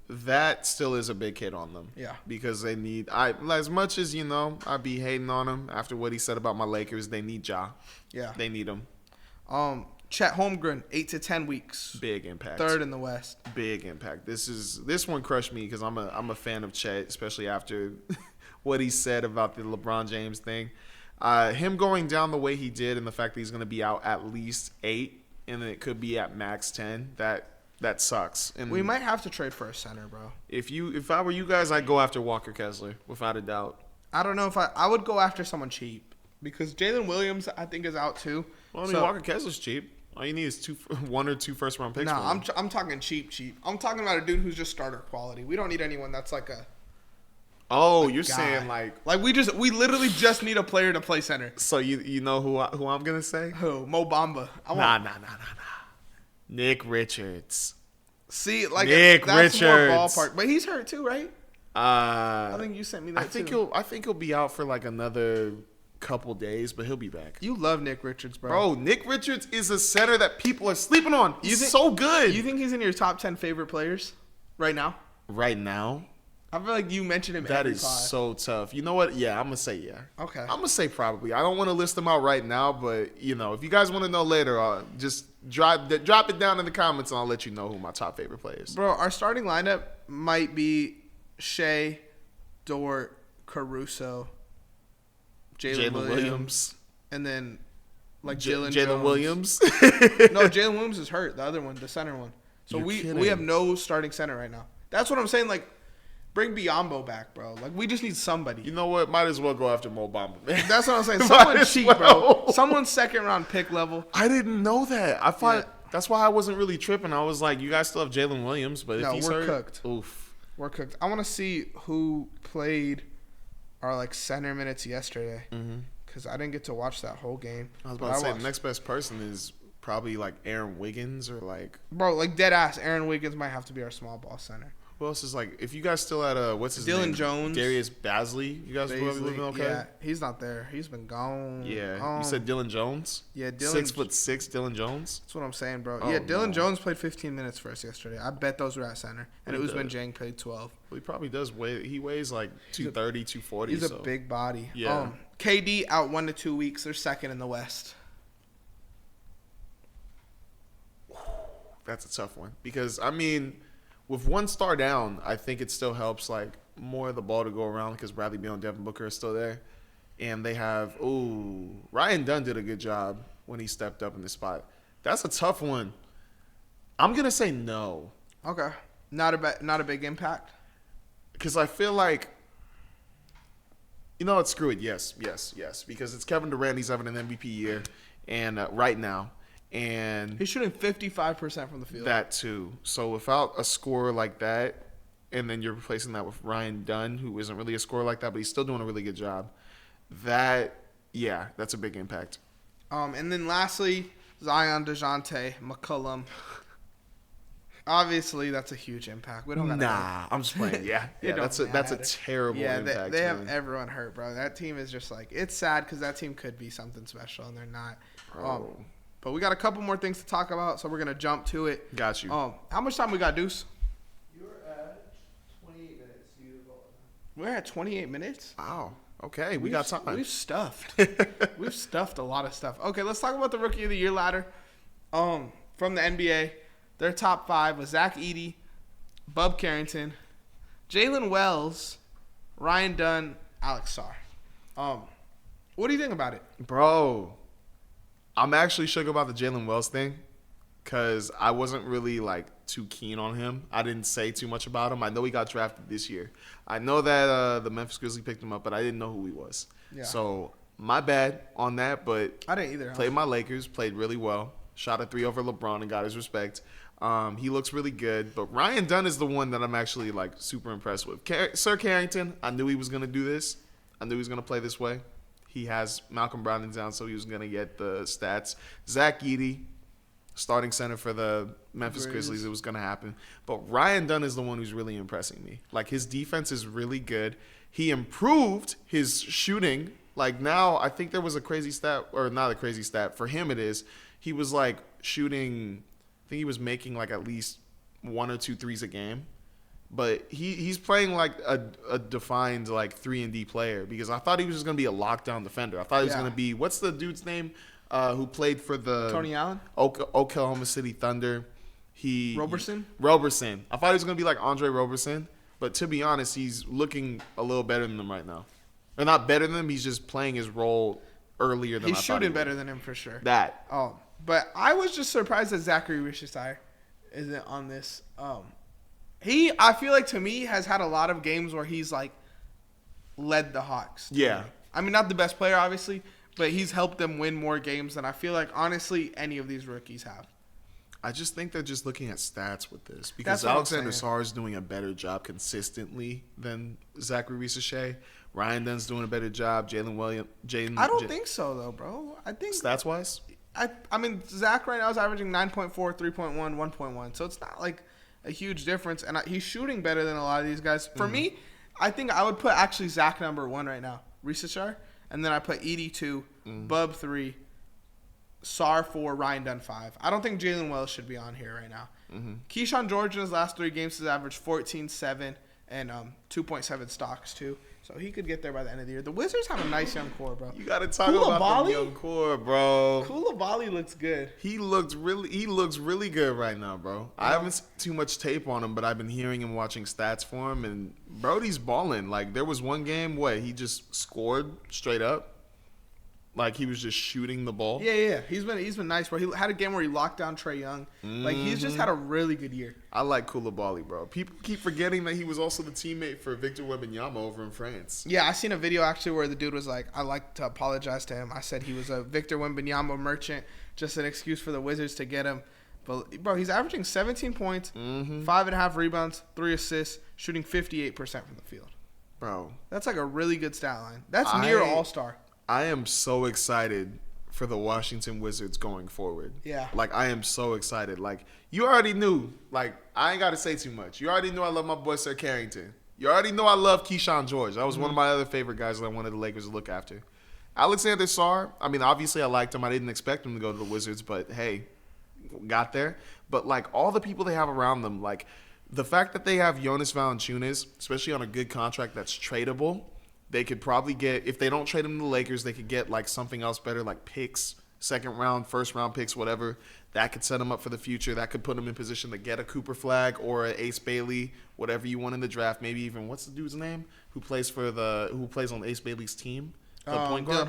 Speaker 2: That still is a big hit on them.
Speaker 1: Yeah.
Speaker 2: Because they need, as much as, you know, I'd be hating on him after what he said about my Lakers, they need Ja.
Speaker 1: Yeah.
Speaker 2: They need him.
Speaker 1: Chet Holmgren, 8 to 10 weeks.
Speaker 2: Big impact.
Speaker 1: 3rd in the West.
Speaker 2: Big impact. This one crushed me because I'm a fan of Chet, especially after what he said about the LeBron James thing. Him going down the way he did and the fact that he's going to be out at least 8 and then it could be at max 10, that sucks. And
Speaker 1: we might have to trade for a center, bro.
Speaker 2: If I were you guys, I'd go after Walker Kessler without a doubt.
Speaker 1: I don't know if I would go after someone cheap because Jalen Williams I think is out too.
Speaker 2: Well, I mean, Walker Kessler's cheap. All you need is 1 or 2 first-round picks.
Speaker 1: No, I'm talking cheap. I'm talking about a dude who's just starter quality. We don't need anyone that's like a.
Speaker 2: Oh, you're guy. Saying like
Speaker 1: we literally just need a player to play center.
Speaker 2: So you know who I'm gonna say?
Speaker 1: Who? Mo Bamba.
Speaker 2: Nah. Nick Richards.
Speaker 1: See, like
Speaker 2: Nick
Speaker 1: that's
Speaker 2: Richards.
Speaker 1: more ballpark, but he's hurt too, right? I think you sent me that
Speaker 2: I think he'll be out for like another couple days, but he'll be back.
Speaker 1: You love Nick Richards, bro.
Speaker 2: Bro, Nick Richards is a center that people are sleeping on. He's so good.
Speaker 1: You think he's in your top 10 favorite players right now?
Speaker 2: Right now?
Speaker 1: I feel like you mentioned him.
Speaker 2: That is so tough. You know what? Yeah, I'm gonna say yeah.
Speaker 1: Okay.
Speaker 2: I'm gonna say probably. I don't want to list them out right now, but you know, if you guys want to know later, just drop it down in the comments, and I'll let you know who my top favorite players.
Speaker 1: Bro, our starting lineup might be Shea, Dort, Caruso, Jalen Williams, and then like Jalen
Speaker 2: Williams.
Speaker 1: No, Jalen Williams is hurt. The other one, the center one. So we have no starting center right now. That's what I'm saying. Like, bring Biyombo back, bro. Like, we just need somebody.
Speaker 2: You know what? Might as well go after Mo Bamba, man.
Speaker 1: That's what I'm saying. Someone cheap, bro. Someone second round pick level.
Speaker 2: I didn't know that. I thought that's why I wasn't really tripping. I was like, you guys still have Jalen Williams, but if he's hurt,
Speaker 1: cooked.
Speaker 2: Oof.
Speaker 1: We're cooked. I want to see who played our like center minutes yesterday, because I didn't get to watch that whole game.
Speaker 2: I was about to say the next best person is probably like Aaron Wiggins or like
Speaker 1: dead ass. Aaron Wiggins might have to be our small ball center.
Speaker 2: Who else is like, if you guys still at what's his name?
Speaker 1: Dylan Jones,
Speaker 2: Darius Bazley. You guys living okay?
Speaker 1: Yeah, he's not there. He's been gone.
Speaker 2: Yeah, you said Dylan Jones.
Speaker 1: Yeah,
Speaker 2: 6'6" Dylan Jones.
Speaker 1: That's what I'm saying, bro.
Speaker 2: Oh,
Speaker 1: yeah, Dylan Jones played 15 minutes for us yesterday. I bet those were at center, and Ousmane Dieng played 12.
Speaker 2: Well, he probably does weigh. He weighs like 230, 240.
Speaker 1: He's a big body.
Speaker 2: Yeah.
Speaker 1: KD out 1 to 2 weeks. They're second in the West.
Speaker 2: That's a tough one because I mean, with one star down, I think it still helps like more of the ball to go around because Bradley Beal and Devin Booker are still there, and they have Ryan Dunn did a good job when he stepped up in the spot. That's a tough one. I'm gonna say no.
Speaker 1: Okay, not a big impact.
Speaker 2: Because I feel like, you know what? Screw it. Yes. Because it's Kevin Durant. He's having an MVP year, and right now. And
Speaker 1: he's shooting 55% from the field.
Speaker 2: That too. So without a scorer like that, and then you're replacing that with Ryan Dunn, who isn't really a scorer like that, but he's still doing a really good job. That's a big impact.
Speaker 1: And then lastly, Zion, DeJounte, McCollum. Obviously, that's a huge impact. We don't gotta
Speaker 2: I'm just playing. Yeah, that's a terrible impact.
Speaker 1: They have everyone hurt, bro. That team is just like, it's sad because that team could be something special, and they're not. But we got a couple more things to talk about, so we're going to jump to it.
Speaker 2: Got you.
Speaker 1: How much time we got, Deuce?
Speaker 3: You're at 28 minutes.
Speaker 1: We're at 28 minutes?
Speaker 2: Wow. Okay, we got time.
Speaker 1: We've stuffed. We've stuffed a lot of stuff. Okay, let's talk about the Rookie of the Year ladder. From the NBA, their top 5 was Zach Edey, Bub Carrington, Jalen Wells, Ryan Dunn, Alex Sarr. What do you think about it?
Speaker 2: Bro, I'm actually shook about the Jalen Wells thing because I wasn't really like too keen on him. I didn't say too much about him. I know he got drafted this year. I know that the Memphis Grizzlies picked him up, but I didn't know who he was. Yeah. So my bad on that, but
Speaker 1: I didn't either.
Speaker 2: Played my Lakers, played really well. Shot a 3 over LeBron and got his respect. He looks really good, but Ryan Dunn is the one that I'm actually like super impressed with. Sir Carrington, I knew he was gonna do this. I knew he was gonna play this way. He has Malcolm Brogdon down, so he was going to get the stats. Zach Edey, starting center for the Memphis Grizzlies, it was going to happen. But Ryan Dunn is the one who's really impressing me. Like, his defense is really good. He improved his shooting. Like, now, I think there was a crazy stat, or not a crazy stat. For him, it is. He was, like, shooting, I think he was making, like, at least 1 or 2 threes a game. But he's playing like a defined like 3-and-D player because I thought he was just gonna be a lockdown defender. I thought he was gonna be, what's the dude's name who played for the
Speaker 1: Tony Allen,
Speaker 2: Oklahoma City Thunder?
Speaker 1: Roberson.
Speaker 2: I thought he was gonna be like Andre Roberson, but to be honest, he's looking a little better than them right now. Or not better than him. He's just playing his role earlier than I thought.
Speaker 1: He's shooting better than him for sure.
Speaker 2: But
Speaker 1: I was just surprised that Zachary Richardson isn't on this. I feel like, to me, has had a lot of games where he's, like, led the Hawks.
Speaker 2: Yeah.
Speaker 1: I mean, not the best player, obviously, but he's helped them win more games than I feel like, honestly, any of these rookies have.
Speaker 2: I just think they're just looking at stats with this because Alexander Sarr is doing a better job consistently than Zachary Richardson. Ryan Dunn's doing a better job. I
Speaker 1: don't think so, though, bro. I think
Speaker 2: stats-wise?
Speaker 1: I mean, Zach right now is averaging 9.4, 3.1, 1.1, so it's not, like, a huge difference, and he's shooting better than a lot of these guys. For me, I think I would put actually Zach number 1 right now. Risashar. And then I put Edie 2, Bub 3, Sar 4, Ryan Dunn 5. I don't think Jalen Wells should be on here right now. Keyshawn George in his last 3 games has averaged 14, 7, and 2.7 stocks too. So he could get there by the end of the year. The Wizards have a nice young core, bro.
Speaker 2: You got to talk about the young core, bro.
Speaker 1: Koulibaly looks good.
Speaker 2: He looks really good right now, bro. I haven't seen too much tape on him, but I've been hearing him watching stats for him, and Brody's balling. Like, there was one game where he just scored straight up. Like, he was just shooting the ball.
Speaker 1: Yeah. He's been nice, bro. He had a game where he locked down Trae Young. Like, he's just had a really good year.
Speaker 2: I like Koulibaly, bro. People keep forgetting that he was also the teammate for Victor Wembanyama over in France.
Speaker 1: Yeah, I seen a video actually where the dude was like, "I like to apologize to him. I said he was a Victor Wembanyama merchant, just an excuse for the Wizards to get him." But bro, he's averaging 17 points, 5.5 rebounds, 3 assists, shooting 58% from the field.
Speaker 2: Bro,
Speaker 1: that's like a really good stat line. That's near All-Star.
Speaker 2: I am so excited for the Washington Wizards going forward.
Speaker 1: Yeah.
Speaker 2: Like, I am so excited. Like, you already knew. Like, I ain't got to say too much. You already knew I love my boy Sir Carrington. You already know I love Keyshawn George. That was one of my other favorite guys that I wanted the Lakers to look after. Alexander Sarr, I mean, obviously I liked him. I didn't expect him to go to the Wizards, but hey, got there. But, like, all the people they have around them, like, the fact that they have Jonas Valanciunas, especially on a good contract that's tradable, they could probably get, if they don't trade him to the Lakers, they could get like something else better, like picks, second round, first round picks, whatever. That could set him up for the future. That could put him in position to get a Cooper Flag or an Ace Bailey, whatever you want in the draft. Maybe even, what's the dude's name who plays on Ace Bailey's team? The point guard?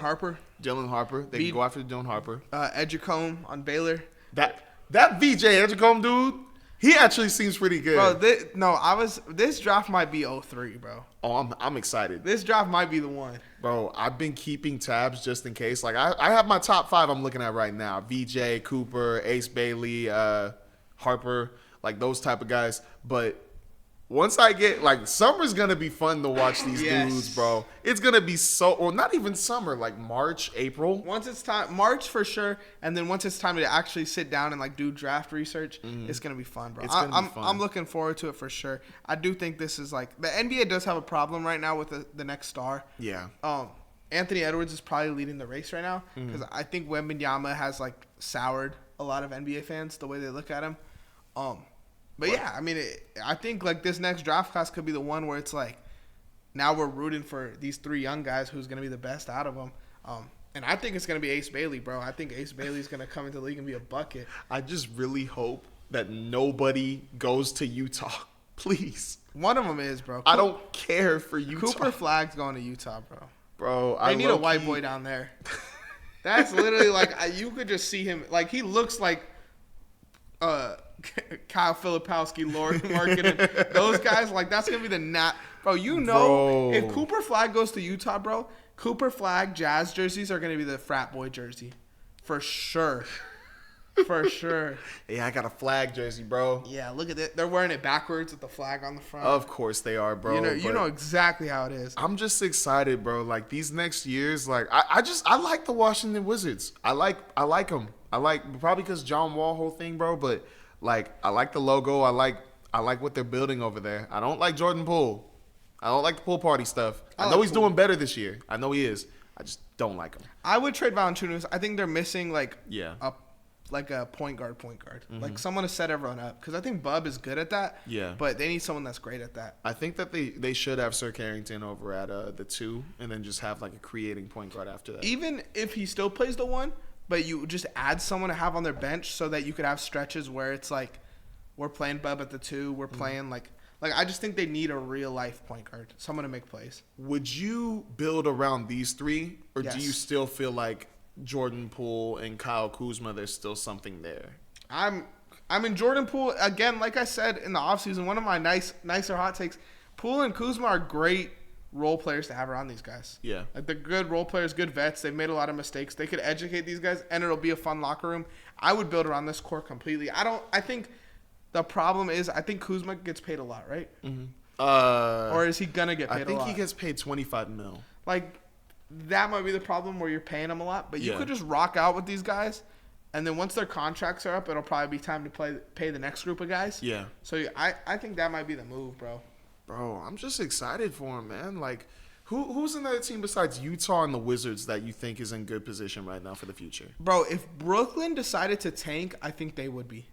Speaker 2: Dylan Harper. They can go after Dylan Harper.
Speaker 1: Edgecombe on Baylor.
Speaker 2: That VJ Edgecombe dude. He actually seems pretty good.
Speaker 1: Bro, this draft might be 03, bro.
Speaker 2: Oh, I'm excited.
Speaker 1: This draft might be the one.
Speaker 2: Bro, I've been keeping tabs just in case. Like, I have my top 5 I'm looking at right now. VJ, Cooper, Ace Bailey, Harper, like those type of guys. But once I get, like, summer's going to be fun to watch these dudes, bro. It's going to be or not even summer, like March, April.
Speaker 1: Once it's time, March for sure. And then once it's time to actually sit down and, like, do draft research, it's going to be fun, bro.
Speaker 2: It's going to be fun.
Speaker 1: I'm looking forward to it for sure. I do think this is, like, the NBA does have a problem right now with the next star.
Speaker 2: Yeah.
Speaker 1: Anthony Edwards is probably leading the race right now because I think Wembanyama has, like, soured a lot of NBA fans, the way they look at him. But yeah, I mean, I think like this next draft class could be the one where it's like, now we're rooting for these 3 young guys who's going to be the best out of them. And I think it's going to be Ace Bailey, bro. I think Ace Bailey's going to come into the league and be a bucket.
Speaker 2: I just really hope that nobody goes to Utah. Please.
Speaker 1: One of them is, bro.
Speaker 2: I don't care for Utah.
Speaker 1: Cooper Flag's going to Utah, bro.
Speaker 2: Bro,
Speaker 1: I need a white boy down there. That's literally like, you could just see him. Like, he looks like Kyle Filipowski, Lord Marketing, those guys, like, that's gonna be the bro. If Cooper Flag goes to Utah, bro, Cooper Flag Jazz jerseys are gonna be the frat boy jersey, for sure, for sure.
Speaker 2: Yeah, I got a Flag jersey, bro.
Speaker 1: Yeah, look at it. They're wearing it backwards with the flag on the front.
Speaker 2: Of course they are, bro.
Speaker 1: You know exactly how it is.
Speaker 2: I'm just excited, bro. Like, these next years, like, I like the Washington Wizards. I like them. I like, probably because John Wall whole thing, bro, but. Like, I like the logo. I like what they're building over there. I don't like Jordan Poole. I don't like the pool party stuff. I know he's doing better this year. I know he is. I just don't like him.
Speaker 1: I would trade Valanciunas. I think they're missing a point guard, like someone to set everyone up. Because I think Bub is good at that. Yeah. But they need someone that's great at that.
Speaker 2: I think that they should have Sir Carrington over at the 2, and then just have like a creating point guard after that.
Speaker 1: Even if he still plays the 1. But you just add someone to have on their bench so that you could have stretches where it's like, we're playing Bub at the 2, we're playing like I just think they need a real life point guard, someone to make plays.
Speaker 2: Would you build around these 3, or do you still feel like Jordan Poole and Kyle Kuzma, there's still something there?
Speaker 1: I'm in Jordan Poole again. Like I said in the offseason, one of my nicer hot takes. Poole and Kuzma are great role players to have around these guys. Yeah. Like, they're good role players, good vets. They've made a lot of mistakes. They could educate these guys, and it'll be a fun locker room. I would build around this core completely. I think the problem is, I think Kuzma gets paid a lot, right? Mm-hmm. Or is he going to get paid a lot?
Speaker 2: I think he gets paid $25 million.
Speaker 1: Like, that might be the problem where you're paying him a lot. But you could just rock out with these guys, and then once their contracts are up, it'll probably be time to pay the next group of guys. Yeah. So I think that might be the move, bro.
Speaker 2: Bro, I'm just excited for him, man. Like, who's another team besides Utah and the Wizards that you think is in good position right now for the future?
Speaker 1: Bro, if Brooklyn decided to tank, I think they would be.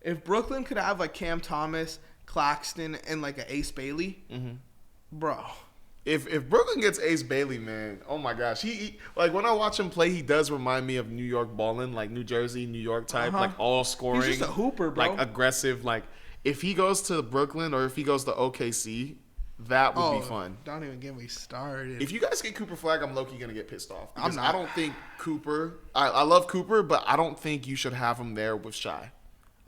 Speaker 1: If Brooklyn could have like Cam Thomas, Claxton, and like an Ace Bailey, bro.
Speaker 2: If Brooklyn gets Ace Bailey, man, oh my gosh, he like when I watch him play, he does remind me of New York ballin', like New Jersey, New York type, like all scoring.
Speaker 1: He's just a hooper, bro.
Speaker 2: Like aggressive. Like if he goes to Brooklyn or if he goes to OKC, that would be fun.
Speaker 1: Don't even get me started.
Speaker 2: If you guys get Cooper Flag, I'm low-key gonna get pissed off.
Speaker 1: I'm
Speaker 2: Because
Speaker 1: not.
Speaker 2: I don't think Cooper. I love Cooper, but I don't think you should have him there with Shy.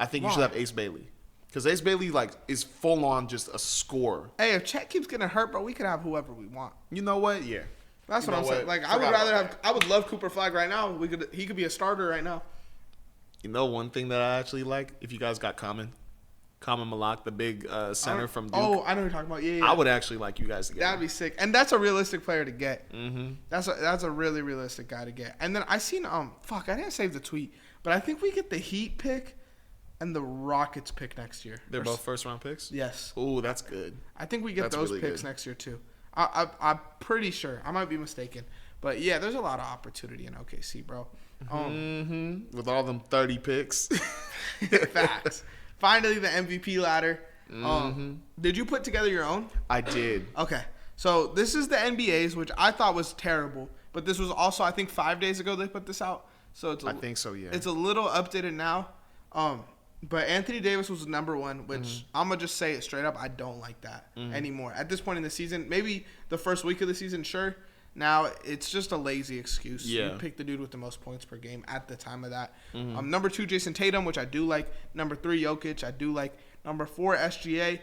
Speaker 2: I think you should have Ace Bailey. Because Ace Bailey like is full on just a scorer.
Speaker 1: Hey, if Chet keeps getting hurt, bro, we can have whoever we want.
Speaker 2: You know what? Yeah.
Speaker 1: That's
Speaker 2: You
Speaker 1: what I'm
Speaker 2: know
Speaker 1: saying.
Speaker 2: what?
Speaker 1: Like I would
Speaker 2: Forgot
Speaker 1: rather
Speaker 2: about
Speaker 1: have. I would love Cooper Flag right now. He could be a starter right now.
Speaker 2: You know one thing that I actually like? If you guys got Common Malak, the big center from Duke.
Speaker 1: Oh, I know what you're talking about. Yeah.
Speaker 2: I would actually like you guys to get
Speaker 1: That'd
Speaker 2: him.
Speaker 1: be sick, and that's a realistic player to get.
Speaker 2: Mm-hmm.
Speaker 1: That's a really realistic guy to get. And then I seen I didn't save the tweet, but I think we get the Heat pick and the Rockets pick next year.
Speaker 2: They're both first-round picks?
Speaker 1: Yes.
Speaker 2: Ooh, that's good.
Speaker 1: I think we get
Speaker 2: That's
Speaker 1: those
Speaker 2: really
Speaker 1: picks
Speaker 2: good.
Speaker 1: next year too. I'm pretty sure. I might be mistaken, but yeah, there's a lot of opportunity in OKC, bro.
Speaker 2: With all them 30 picks.
Speaker 1: Facts. Finally, the MVP ladder. Did you put together your own?
Speaker 2: I did.
Speaker 1: Okay. So this is the NBA's, which I thought was terrible, but this was also I think 5 days ago they put this out. So it's
Speaker 2: I think so, yeah.
Speaker 1: It's a little updated now. But Anthony Davis was number one, which I'm gonna just say it straight up. I don't like that anymore. At this point in the season, maybe the first week of the season, sure. Now it's just a lazy excuse.
Speaker 2: Yeah.
Speaker 1: You pick the dude with the most points per game at the time of that. Number 2, Jayson Tatum, which I do like. Number 3, Jokic, I do like. Number 4, SGA.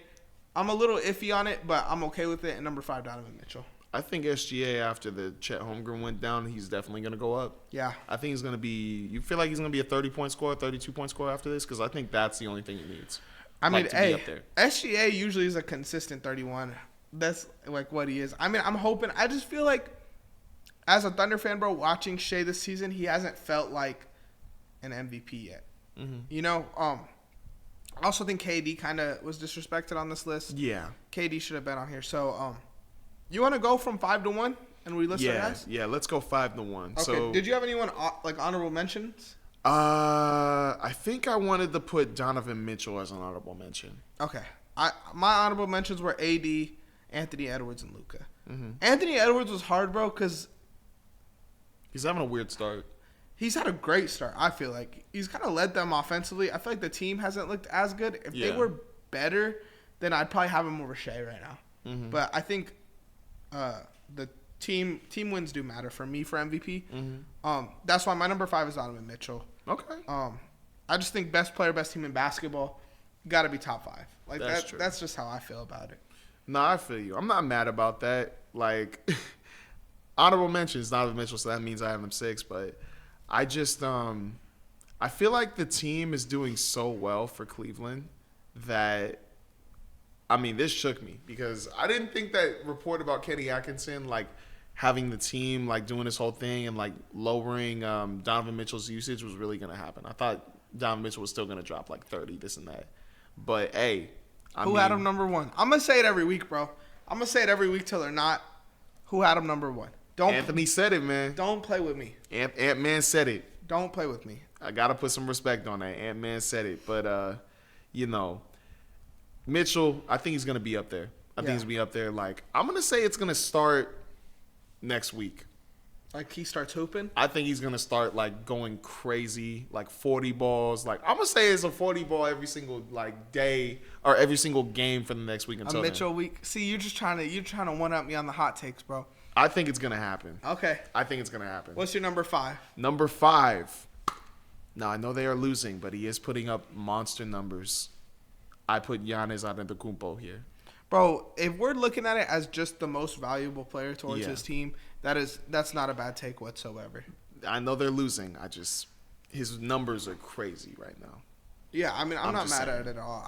Speaker 1: I'm a little iffy on it, but I'm okay with it. And number 5, Donovan Mitchell.
Speaker 2: I think SGA, after the Chet Holmgren went down, he's definitely going to go up.
Speaker 1: Yeah.
Speaker 2: I think he's going to be – you feel like he's going to be a 30-point scorer, 32-point scorer after this? Because I think that's the only thing he needs.
Speaker 1: I mean,
Speaker 2: to be
Speaker 1: hey,
Speaker 2: up there.
Speaker 1: SGA usually is a consistent 31. That's like what he is. I mean, I'm hoping – I just feel like as a Thunder fan, bro, watching Shea this season, he hasn't felt like an MVP yet. You know? I also think KD kind of was disrespected on this list.
Speaker 2: Yeah.
Speaker 1: KD should have been on here. So, you want to go from 5 to 1 and we list our guys?
Speaker 2: Yeah, let's go 5-1.
Speaker 1: Okay.
Speaker 2: So,
Speaker 1: Did you have anyone like honorable mentions?
Speaker 2: I think I wanted to put Donovan Mitchell as an honorable mention.
Speaker 1: Okay. My honorable mentions were AD, Anthony Edwards, and Luka. Anthony Edwards was hard, bro, because
Speaker 2: He's having a weird start.
Speaker 1: he's had a great start, I feel like. He's kind of led them offensively. I feel like the team hasn't looked as good. If they were better, then I'd probably have him over Shea right now. But I think the team wins do matter for me for MVP. That's why my number 5 is Donovan Mitchell.
Speaker 2: Okay.
Speaker 1: I just think best player, best team in basketball, got to be top 5. Like
Speaker 2: That's true.
Speaker 1: That's just how I feel about it.
Speaker 2: No, I feel you. I'm not mad about that. Like, honorable mentions, Donovan Mitchell, so that means I have him 6. But I just, I feel like the team is doing so well for Cleveland that, I mean, this shook me because I didn't think that report about Kenny Atkinson, like, having the team, like, doing this whole thing and, like, lowering Donovan Mitchell's usage was really going to happen. I thought Donovan Mitchell was still going to drop, like, 30, this and that. But, hey.
Speaker 1: Who had him number 1? I'm going to say it every week, bro. I'm going to say it every week till they're not. Who had him number 1?
Speaker 2: Anthony said it, man.
Speaker 1: Don't play with me.
Speaker 2: Ant-Man said it.
Speaker 1: Don't play with me.
Speaker 2: I got to put some respect on that. Ant-Man said it. But, you know, Mitchell, I think he's going to be up there. I think he's going to be up there. Like, I'm going to say it's going to start next week.
Speaker 1: Like, he starts hooping?
Speaker 2: I think he's going to start, like, going crazy, like 40 balls. Like, I'm going to say it's a 40 ball every single, like, day or every single game for the next week until
Speaker 1: A Mitchell week? See, you're trying to one-up me on the hot takes, bro.
Speaker 2: I think it's going to happen.
Speaker 1: Okay.
Speaker 2: I think it's going to happen.
Speaker 1: What's your number 5?
Speaker 2: Number 5. Now, I know they are losing, but he is putting up monster numbers. I put Giannis Antetokounmpo here.
Speaker 1: Bro, if we're looking at it as just the most valuable player towards his team, that's not a bad take whatsoever.
Speaker 2: I know they're losing. His numbers are crazy right now.
Speaker 1: Yeah, I mean, I'm not
Speaker 2: just
Speaker 1: mad
Speaker 2: saying.
Speaker 1: at it at all.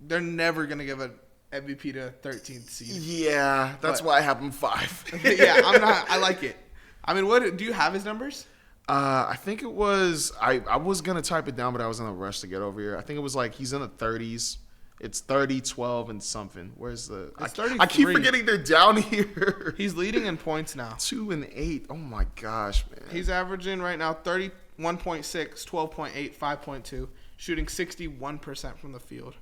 Speaker 1: They're never going to give an MVP to 13th seed.
Speaker 2: Yeah, that's why I have him 5.
Speaker 1: Yeah, I'm not. I like it. I mean, what do you have his numbers?
Speaker 2: I think it was I was gonna type it down, but I was in a rush to get over here. I think it was like he's in the 30s. It's 30, 12, and something. Where's the?
Speaker 1: It's
Speaker 2: I keep
Speaker 1: 33.
Speaker 2: forgetting they're down here.
Speaker 1: He's leading in points now.
Speaker 2: 2 and 8. Oh my gosh, man.
Speaker 1: He's averaging right now 31.6, 12.8, 5.2, shooting 61% from the field.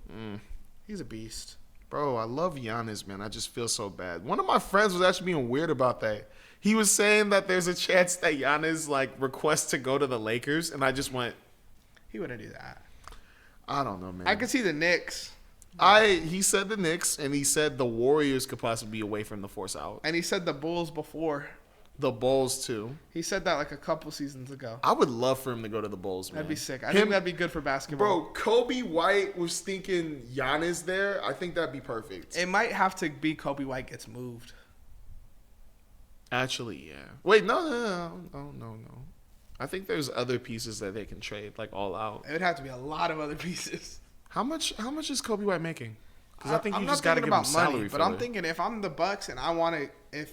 Speaker 1: He's a beast.
Speaker 2: Bro, I love Giannis, man. I just feel so bad. One of my friends was actually being weird about that. He was saying that there's a chance that Giannis requests to go to the Lakers, and I just went,
Speaker 1: He wouldn't do that.
Speaker 2: I don't know, man.
Speaker 1: I could see the Knicks.
Speaker 2: He said the Knicks, and he said the Warriors could possibly be away from the force out.
Speaker 1: And he said the Bulls before.
Speaker 2: The Bulls too.
Speaker 1: He said that a couple seasons ago.
Speaker 2: I would love for him to go to the Bulls, man.
Speaker 1: That'd be sick. I think that'd be good for basketball.
Speaker 2: Bro, Kobe White was thinking Giannis there. I think that'd be perfect.
Speaker 1: It might have to be Kobe White gets moved.
Speaker 2: Actually, yeah. Wait, no. I think there's other pieces that they can trade, all out.
Speaker 1: It would have to be a lot of other pieces.
Speaker 2: How much is Kobe White making? Because I think you
Speaker 1: I'm
Speaker 2: just
Speaker 1: not
Speaker 2: got to
Speaker 1: thinking
Speaker 2: give him
Speaker 1: about
Speaker 2: salary
Speaker 1: money,
Speaker 2: for
Speaker 1: but I'm
Speaker 2: it.
Speaker 1: thinking if I'm the Bucks and I want to,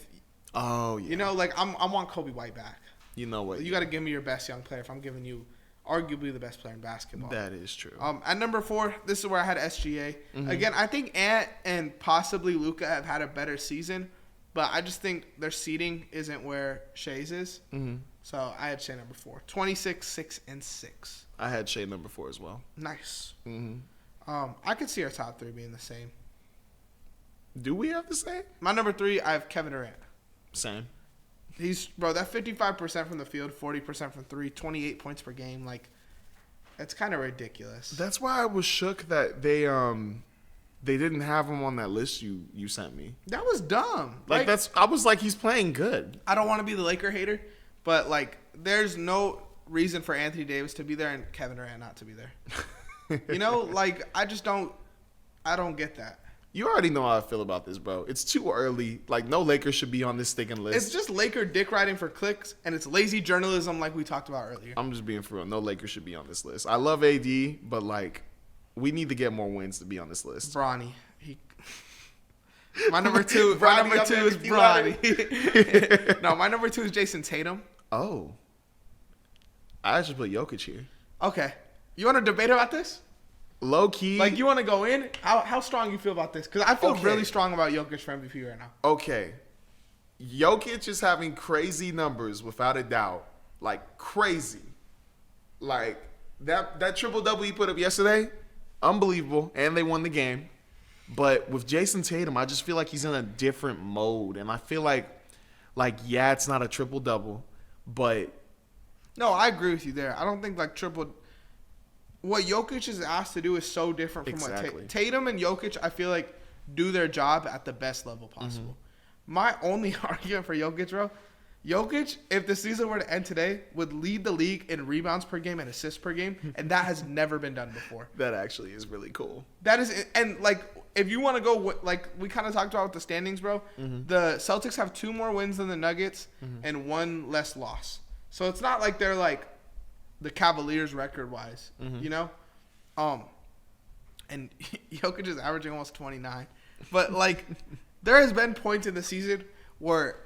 Speaker 2: Oh yeah.
Speaker 1: I want Kobe White back.
Speaker 2: You know what?
Speaker 1: You got to give me your best young player if I'm giving you arguably the best player in basketball.
Speaker 2: That is true.
Speaker 1: At number 4, this is where I had SGA.
Speaker 2: Mm-hmm.
Speaker 1: Again, I think Ant and possibly Luka have had a better season, but I just think their seeding isn't where Shea's is.
Speaker 2: Mm-hmm.
Speaker 1: So I had Shea number 4. 26, 6, and 6.
Speaker 2: I had Shea number 4 as well.
Speaker 1: Nice.
Speaker 2: Mm-hmm.
Speaker 1: I could see our top 3 being the same.
Speaker 2: Do we have the same?
Speaker 1: My number 3, I have Kevin Durant.
Speaker 2: Same.
Speaker 1: That 55% from the field, 40% from 3, 28 points per game. It's kind of ridiculous.
Speaker 2: That's why I was shook that they didn't have him on that list you sent me.
Speaker 1: That was dumb.
Speaker 2: I was like, he's playing good.
Speaker 1: I don't want to be the Laker hater, but there's no reason for Anthony Davis to be there and Kevin Durant not to be there. I just don't. I don't get that.
Speaker 2: You already know how I feel about this, bro. It's too early. No Lakers should be on this stinking list.
Speaker 1: It's just Laker dick riding for clicks, and it's lazy journalism like we talked about earlier.
Speaker 2: I'm just being for real. No Lakers should be on this list. I love AD, but we need to get more wins to be on this list.
Speaker 1: Bronny. My number 2. My number 2 is Bronny. No, my number 2 is Jayson Tatum.
Speaker 2: Oh. I actually put Jokic here.
Speaker 1: Okay. You want to debate about this?
Speaker 2: Low key.
Speaker 1: You want to go in? How strong you feel about this? Because I feel
Speaker 2: Okay.
Speaker 1: really strong about Jokic for MVP right now.
Speaker 2: Okay. Jokic is having crazy numbers without a doubt. Crazy. That triple-double he put up yesterday, unbelievable. And they won the game. But with Jayson Tatum, I just feel like he's in a different mode. And I feel yeah, it's not a triple-double. But
Speaker 1: No, I agree with you there. I don't think triple. What Jokic is asked to do is so different from
Speaker 2: Exactly.
Speaker 1: what Tatum and Jokic, I feel do their job at the best level possible. My only argument for Jokic, bro, Jokic, if the season were to end today, would lead the league in rebounds per game and assists per game, and that has never been done before.
Speaker 2: that actually is really cool.
Speaker 1: That is, and if you want to go, we kind of talked about with the standings, bro, the Celtics have 2 more wins than the Nuggets and 1 less loss. So it's not like they're the Cavaliers record-wise, And Jokic is averaging almost 29. But, there has been points in the season where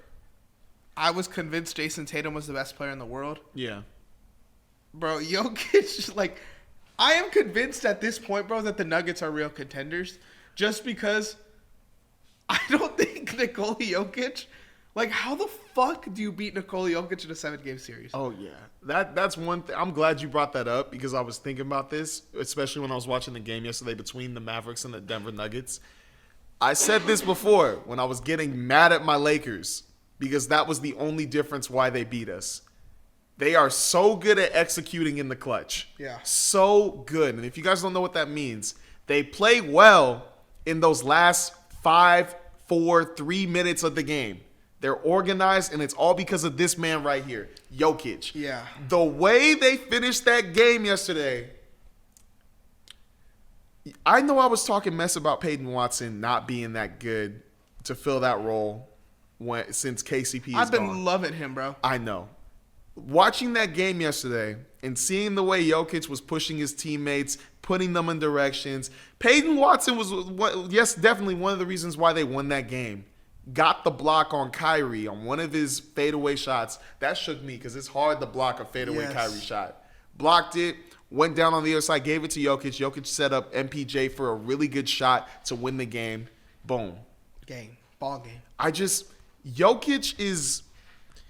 Speaker 1: I was convinced Jayson Tatum was the best player in the world.
Speaker 2: Yeah.
Speaker 1: Bro, Jokic, I am convinced at this point, bro, that the Nuggets are real contenders just because I don't think Nikola Jokic, how the fuck do you beat Nikola Jokic in a 7-game series?
Speaker 2: Oh, yeah. That's one thing. I'm glad you brought that up because I was thinking about this, especially when I was watching the game yesterday between the Mavericks and the Denver Nuggets. I said this before when I was getting mad at my Lakers because that was the only difference why they beat us. They are so good at executing in the clutch.
Speaker 1: Yeah.
Speaker 2: So good. And if you guys don't know what that means, they play well in those last 5, 4, 3 minutes of the game. They're organized, and it's all because of this man right here, Jokic.
Speaker 1: Yeah.
Speaker 2: The way they finished that game yesterday, I know I was talking mess about Peyton Watson not being that good to fill that role since KCP is
Speaker 1: I've been
Speaker 2: gone.
Speaker 1: loving him, bro.
Speaker 2: I know. Watching that game yesterday and seeing the way Jokic was pushing his teammates, putting them in directions, Peyton Watson was, definitely one of the reasons why they won that game. Got the block on Kyrie on one of his fadeaway shots. That shook me because it's hard to block a fadeaway
Speaker 1: Yes.
Speaker 2: Kyrie shot. blocked it, went down on the other side, gave it to Jokic. Jokic set up MPJ for a really good shot to win the game. Boom.
Speaker 1: Ball game.
Speaker 2: Jokic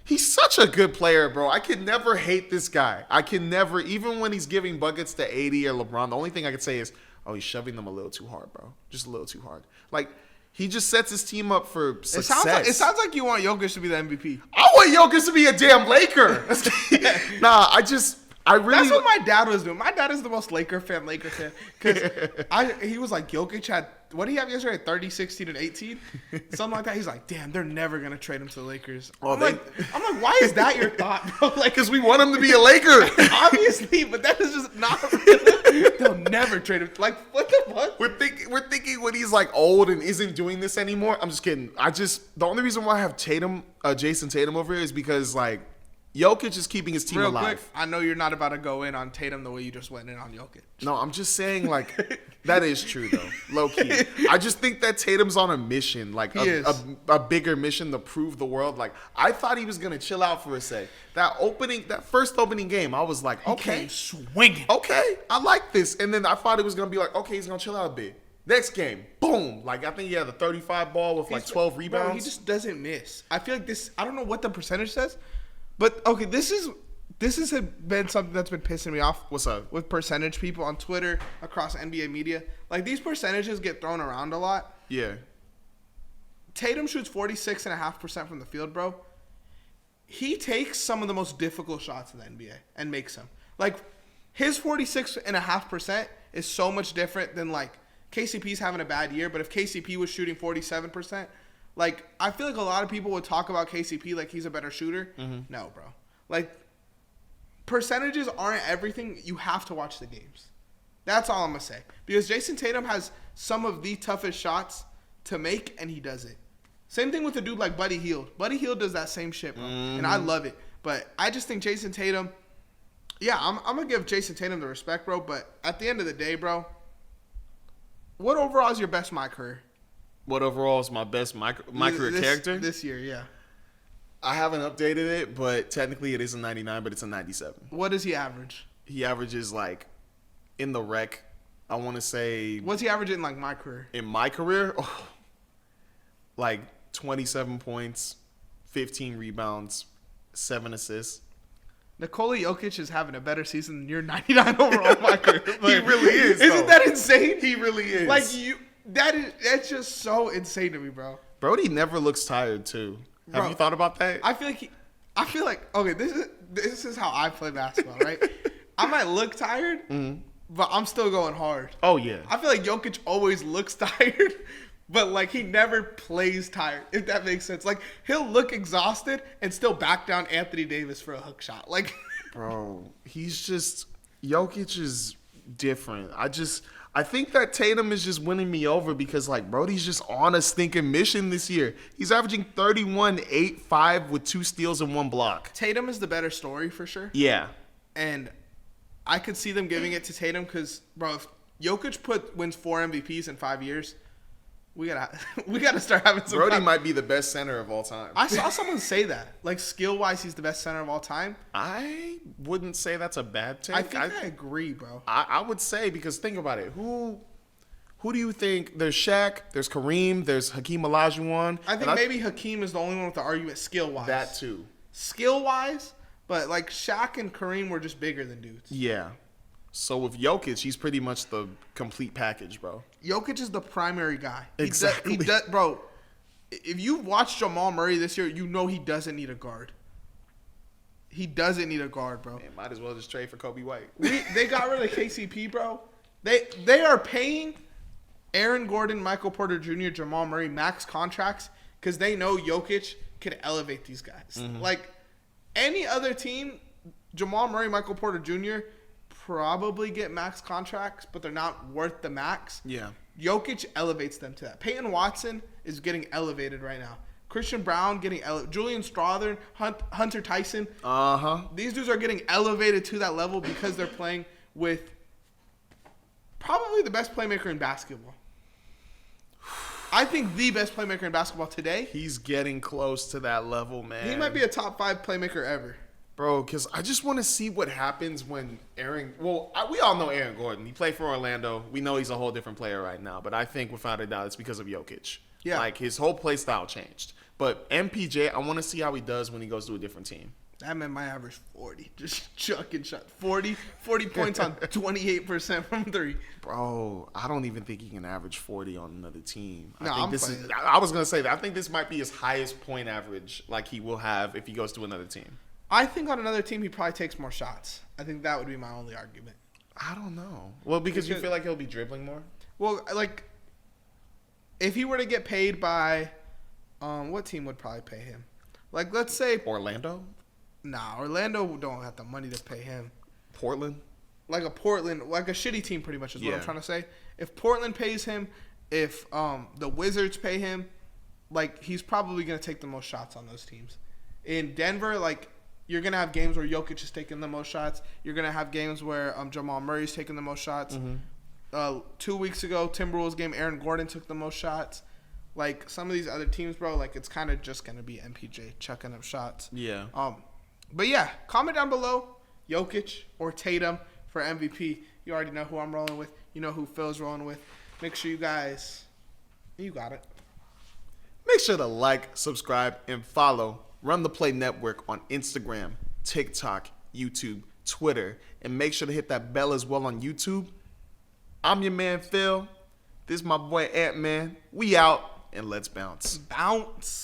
Speaker 2: he's such a good player, bro. I can never hate this guy. I can never, even when he's giving buckets to AD or LeBron, the only thing I can say is, he's shoving them a little too hard, bro. Just a little too hard. Like, he just sets his team up for success.
Speaker 1: It sounds like you want Jokic to be the MVP.
Speaker 2: I want Jokic to be a damn Laker. I really.
Speaker 1: That's what my dad was doing. My dad is the most Laker fan. Because he was like, Jokic had, what did he have yesterday? 30, 16, and 18? Something like that. He's like, damn, they're never going to trade him to the Lakers. I'm like, why is that your thought, bro? Like,
Speaker 2: because we want him to be a Laker.
Speaker 1: Obviously, but that is just not real. They'll never trade him. Like, what the fuck?
Speaker 2: We're thinking when he's like old and isn't doing this anymore. I'm just kidding. The only reason why I have Jayson Tatum over here is because, like, Jokic is keeping his team
Speaker 1: Real
Speaker 2: alive.
Speaker 1: Quick, I know you're not about to go in on Tatum the way you just went in on Jokic.
Speaker 2: No, I'm just saying, like, that is true, though. Low key. I just think that Tatum's on a mission, like a bigger mission to prove the world. Like, I thought he was going to chill out for a sec. That first opening game, I was like, okay.
Speaker 1: Swinging.
Speaker 2: Okay, I like this. And then I thought it was going to be like, okay, he's going to chill out a bit. Next game, boom. Like, I think he had the 35 ball with like 12 rebounds.
Speaker 1: Bro, he just doesn't miss. I feel like this, I don't know what the percentage says. But, okay, this has been something that's been pissing me off.
Speaker 2: What's up?
Speaker 1: With percentage people on Twitter, across NBA media. Like, these percentages get thrown around a lot.
Speaker 2: Yeah.
Speaker 1: Tatum shoots 46.5% from the field, bro. He takes some of the most difficult shots in the NBA and makes them. Like, his 46.5% is so much different than, like, KCP's having a bad year. But if KCP was shooting 47%, like, I feel like a lot of people would talk about KCP like he's a better shooter. Mm-hmm. No, bro. Like, percentages aren't everything. You have to watch the games. That's all I'm going to say. Because Jayson Tatum has some of the toughest shots to make, and he does it. Same thing with a dude like Buddy Hield. Buddy Hield does that same shit, bro. Mm-hmm. And I love it. But I just think Jayson Tatum, I'm going to give Jayson Tatum the respect, bro. But at the end of the day, bro, what overall is your best my career?
Speaker 2: What overall is my best my career character?
Speaker 1: This year, yeah.
Speaker 2: I haven't updated it, but technically it is a 99, but it's a 97.
Speaker 1: What does he average?
Speaker 2: He averages, like, in the rec, I want to say...
Speaker 1: What's he averaging in, like, my career?
Speaker 2: In my career? Oh, like, 27 points, 15 rebounds, 7 assists.
Speaker 1: Nikola Jokic is having a better season than your 99 overall in my career.
Speaker 2: He really is,
Speaker 1: Isn't that insane?
Speaker 2: He really is.
Speaker 1: Like, that's just so insane to me, bro.
Speaker 2: Brody never looks tired, too. Have you thought about that?
Speaker 1: I feel like okay, this is how I play basketball, right? I might look tired, but I'm still going hard.
Speaker 2: Oh yeah.
Speaker 1: I feel like Jokic always looks tired, but like he never plays tired, if that makes sense. Like he'll look exhausted and still back down Anthony Davis for a hook shot. Like
Speaker 2: bro, Jokic is different. I think that Tatum is just winning me over because, like, Brody's just on a stinking mission this year. He's averaging 31, 8, 5 with 2 steals and 1 block.
Speaker 1: Tatum is the better story for sure.
Speaker 2: Yeah.
Speaker 1: And I could see them giving it to Tatum because, bro, if Jokic wins 4 MVPs in 5 years, we gotta start having some.
Speaker 2: Brody might be the best center of all time.
Speaker 1: I saw someone say that. Like, skill-wise, he's the best center of all time.
Speaker 2: I wouldn't say that's a bad take.
Speaker 1: I agree, bro.
Speaker 2: I would say, because think about it. Who do you think? There's Shaq, there's Kareem, there's Hakeem Olajuwon.
Speaker 1: I think maybe Hakeem is the only one with the argument skill-wise.
Speaker 2: That too.
Speaker 1: Skill-wise, but, like, Shaq and Kareem were just bigger than dudes.
Speaker 2: Yeah. So with Jokic, he's pretty much the complete package, bro.
Speaker 1: Jokic is the primary guy.
Speaker 2: Exactly.
Speaker 1: Bro, if you watch Jamal Murray this year, you know he doesn't need a guard. He doesn't need a guard, bro.
Speaker 2: Man, might as well just trade for Kobe White.
Speaker 1: They got rid of KCP, bro. They are paying Aaron Gordon, Michael Porter Jr., Jamal Murray max contracts because they know Jokic can elevate these guys. Mm-hmm. Like, any other team, Jamal Murray, Michael Porter Jr., probably get max contracts, but they're not worth the max.
Speaker 2: Yeah.
Speaker 1: Jokic elevates them to that. Peyton Watson is getting elevated right now. Christian Brown getting elevated. Julian Strawther, Hunter Tyson.
Speaker 2: Uh-huh.
Speaker 1: These dudes are getting elevated to that level because they're playing with probably the best playmaker in basketball. I think the best playmaker in basketball today.
Speaker 2: He's getting close to that level, man.
Speaker 1: He might be a top 5 playmaker ever.
Speaker 2: Bro, because I just want to see what happens when we all know Aaron Gordon. He played for Orlando. We know he's a whole different player right now. But I think without a doubt, it's because of Jokic.
Speaker 1: Yeah.
Speaker 2: Like, his whole play style changed. But MPJ, I want to see how he does when he goes to a different team.
Speaker 1: That man might average 40. Just chucking shot. 40 points on 28% from three.
Speaker 2: Bro, I don't even think he can average 40 on another team.
Speaker 1: No,
Speaker 2: I was going to say that. I think this might be his highest point average like he will have if he goes to another team.
Speaker 1: I think on another team, he probably takes more shots. I think that would be my only argument.
Speaker 2: I don't know. Well, because you feel like he'll be dribbling more?
Speaker 1: Well, like, if he were to get paid by, what team would probably pay him? Like, let's say
Speaker 2: Orlando?
Speaker 1: Nah, Orlando don't have the money to pay him.
Speaker 2: Portland?
Speaker 1: Like a shitty team pretty much is what I'm
Speaker 2: Yeah.
Speaker 1: trying to say. If Portland pays him, if the Wizards pay him, like, he's probably going to take the most shots on those teams. In Denver, like, you're going to have games where Jokic is taking the most shots. You're going to have games where Jamal Murray's taking the most shots.
Speaker 2: Mm-hmm.
Speaker 1: 2 weeks ago, Timberwolves game, Aaron Gordon took the most shots. Like, some of these other teams, bro, like, it's kind of just going to be MPJ chucking up shots.
Speaker 2: Yeah.
Speaker 1: But yeah, comment down below, Jokic or Tatum for MVP. You already know who I'm rolling with. You know who Phil's rolling with. Make sure you guys, you got it.
Speaker 2: Make sure to like, subscribe, and follow Run the Play Network on Instagram, TikTok, YouTube, Twitter, and make sure to hit that bell as well on YouTube. I'm your man, Phil. This is my boy, Ant-Man. We out, and let's bounce.
Speaker 1: Bounce.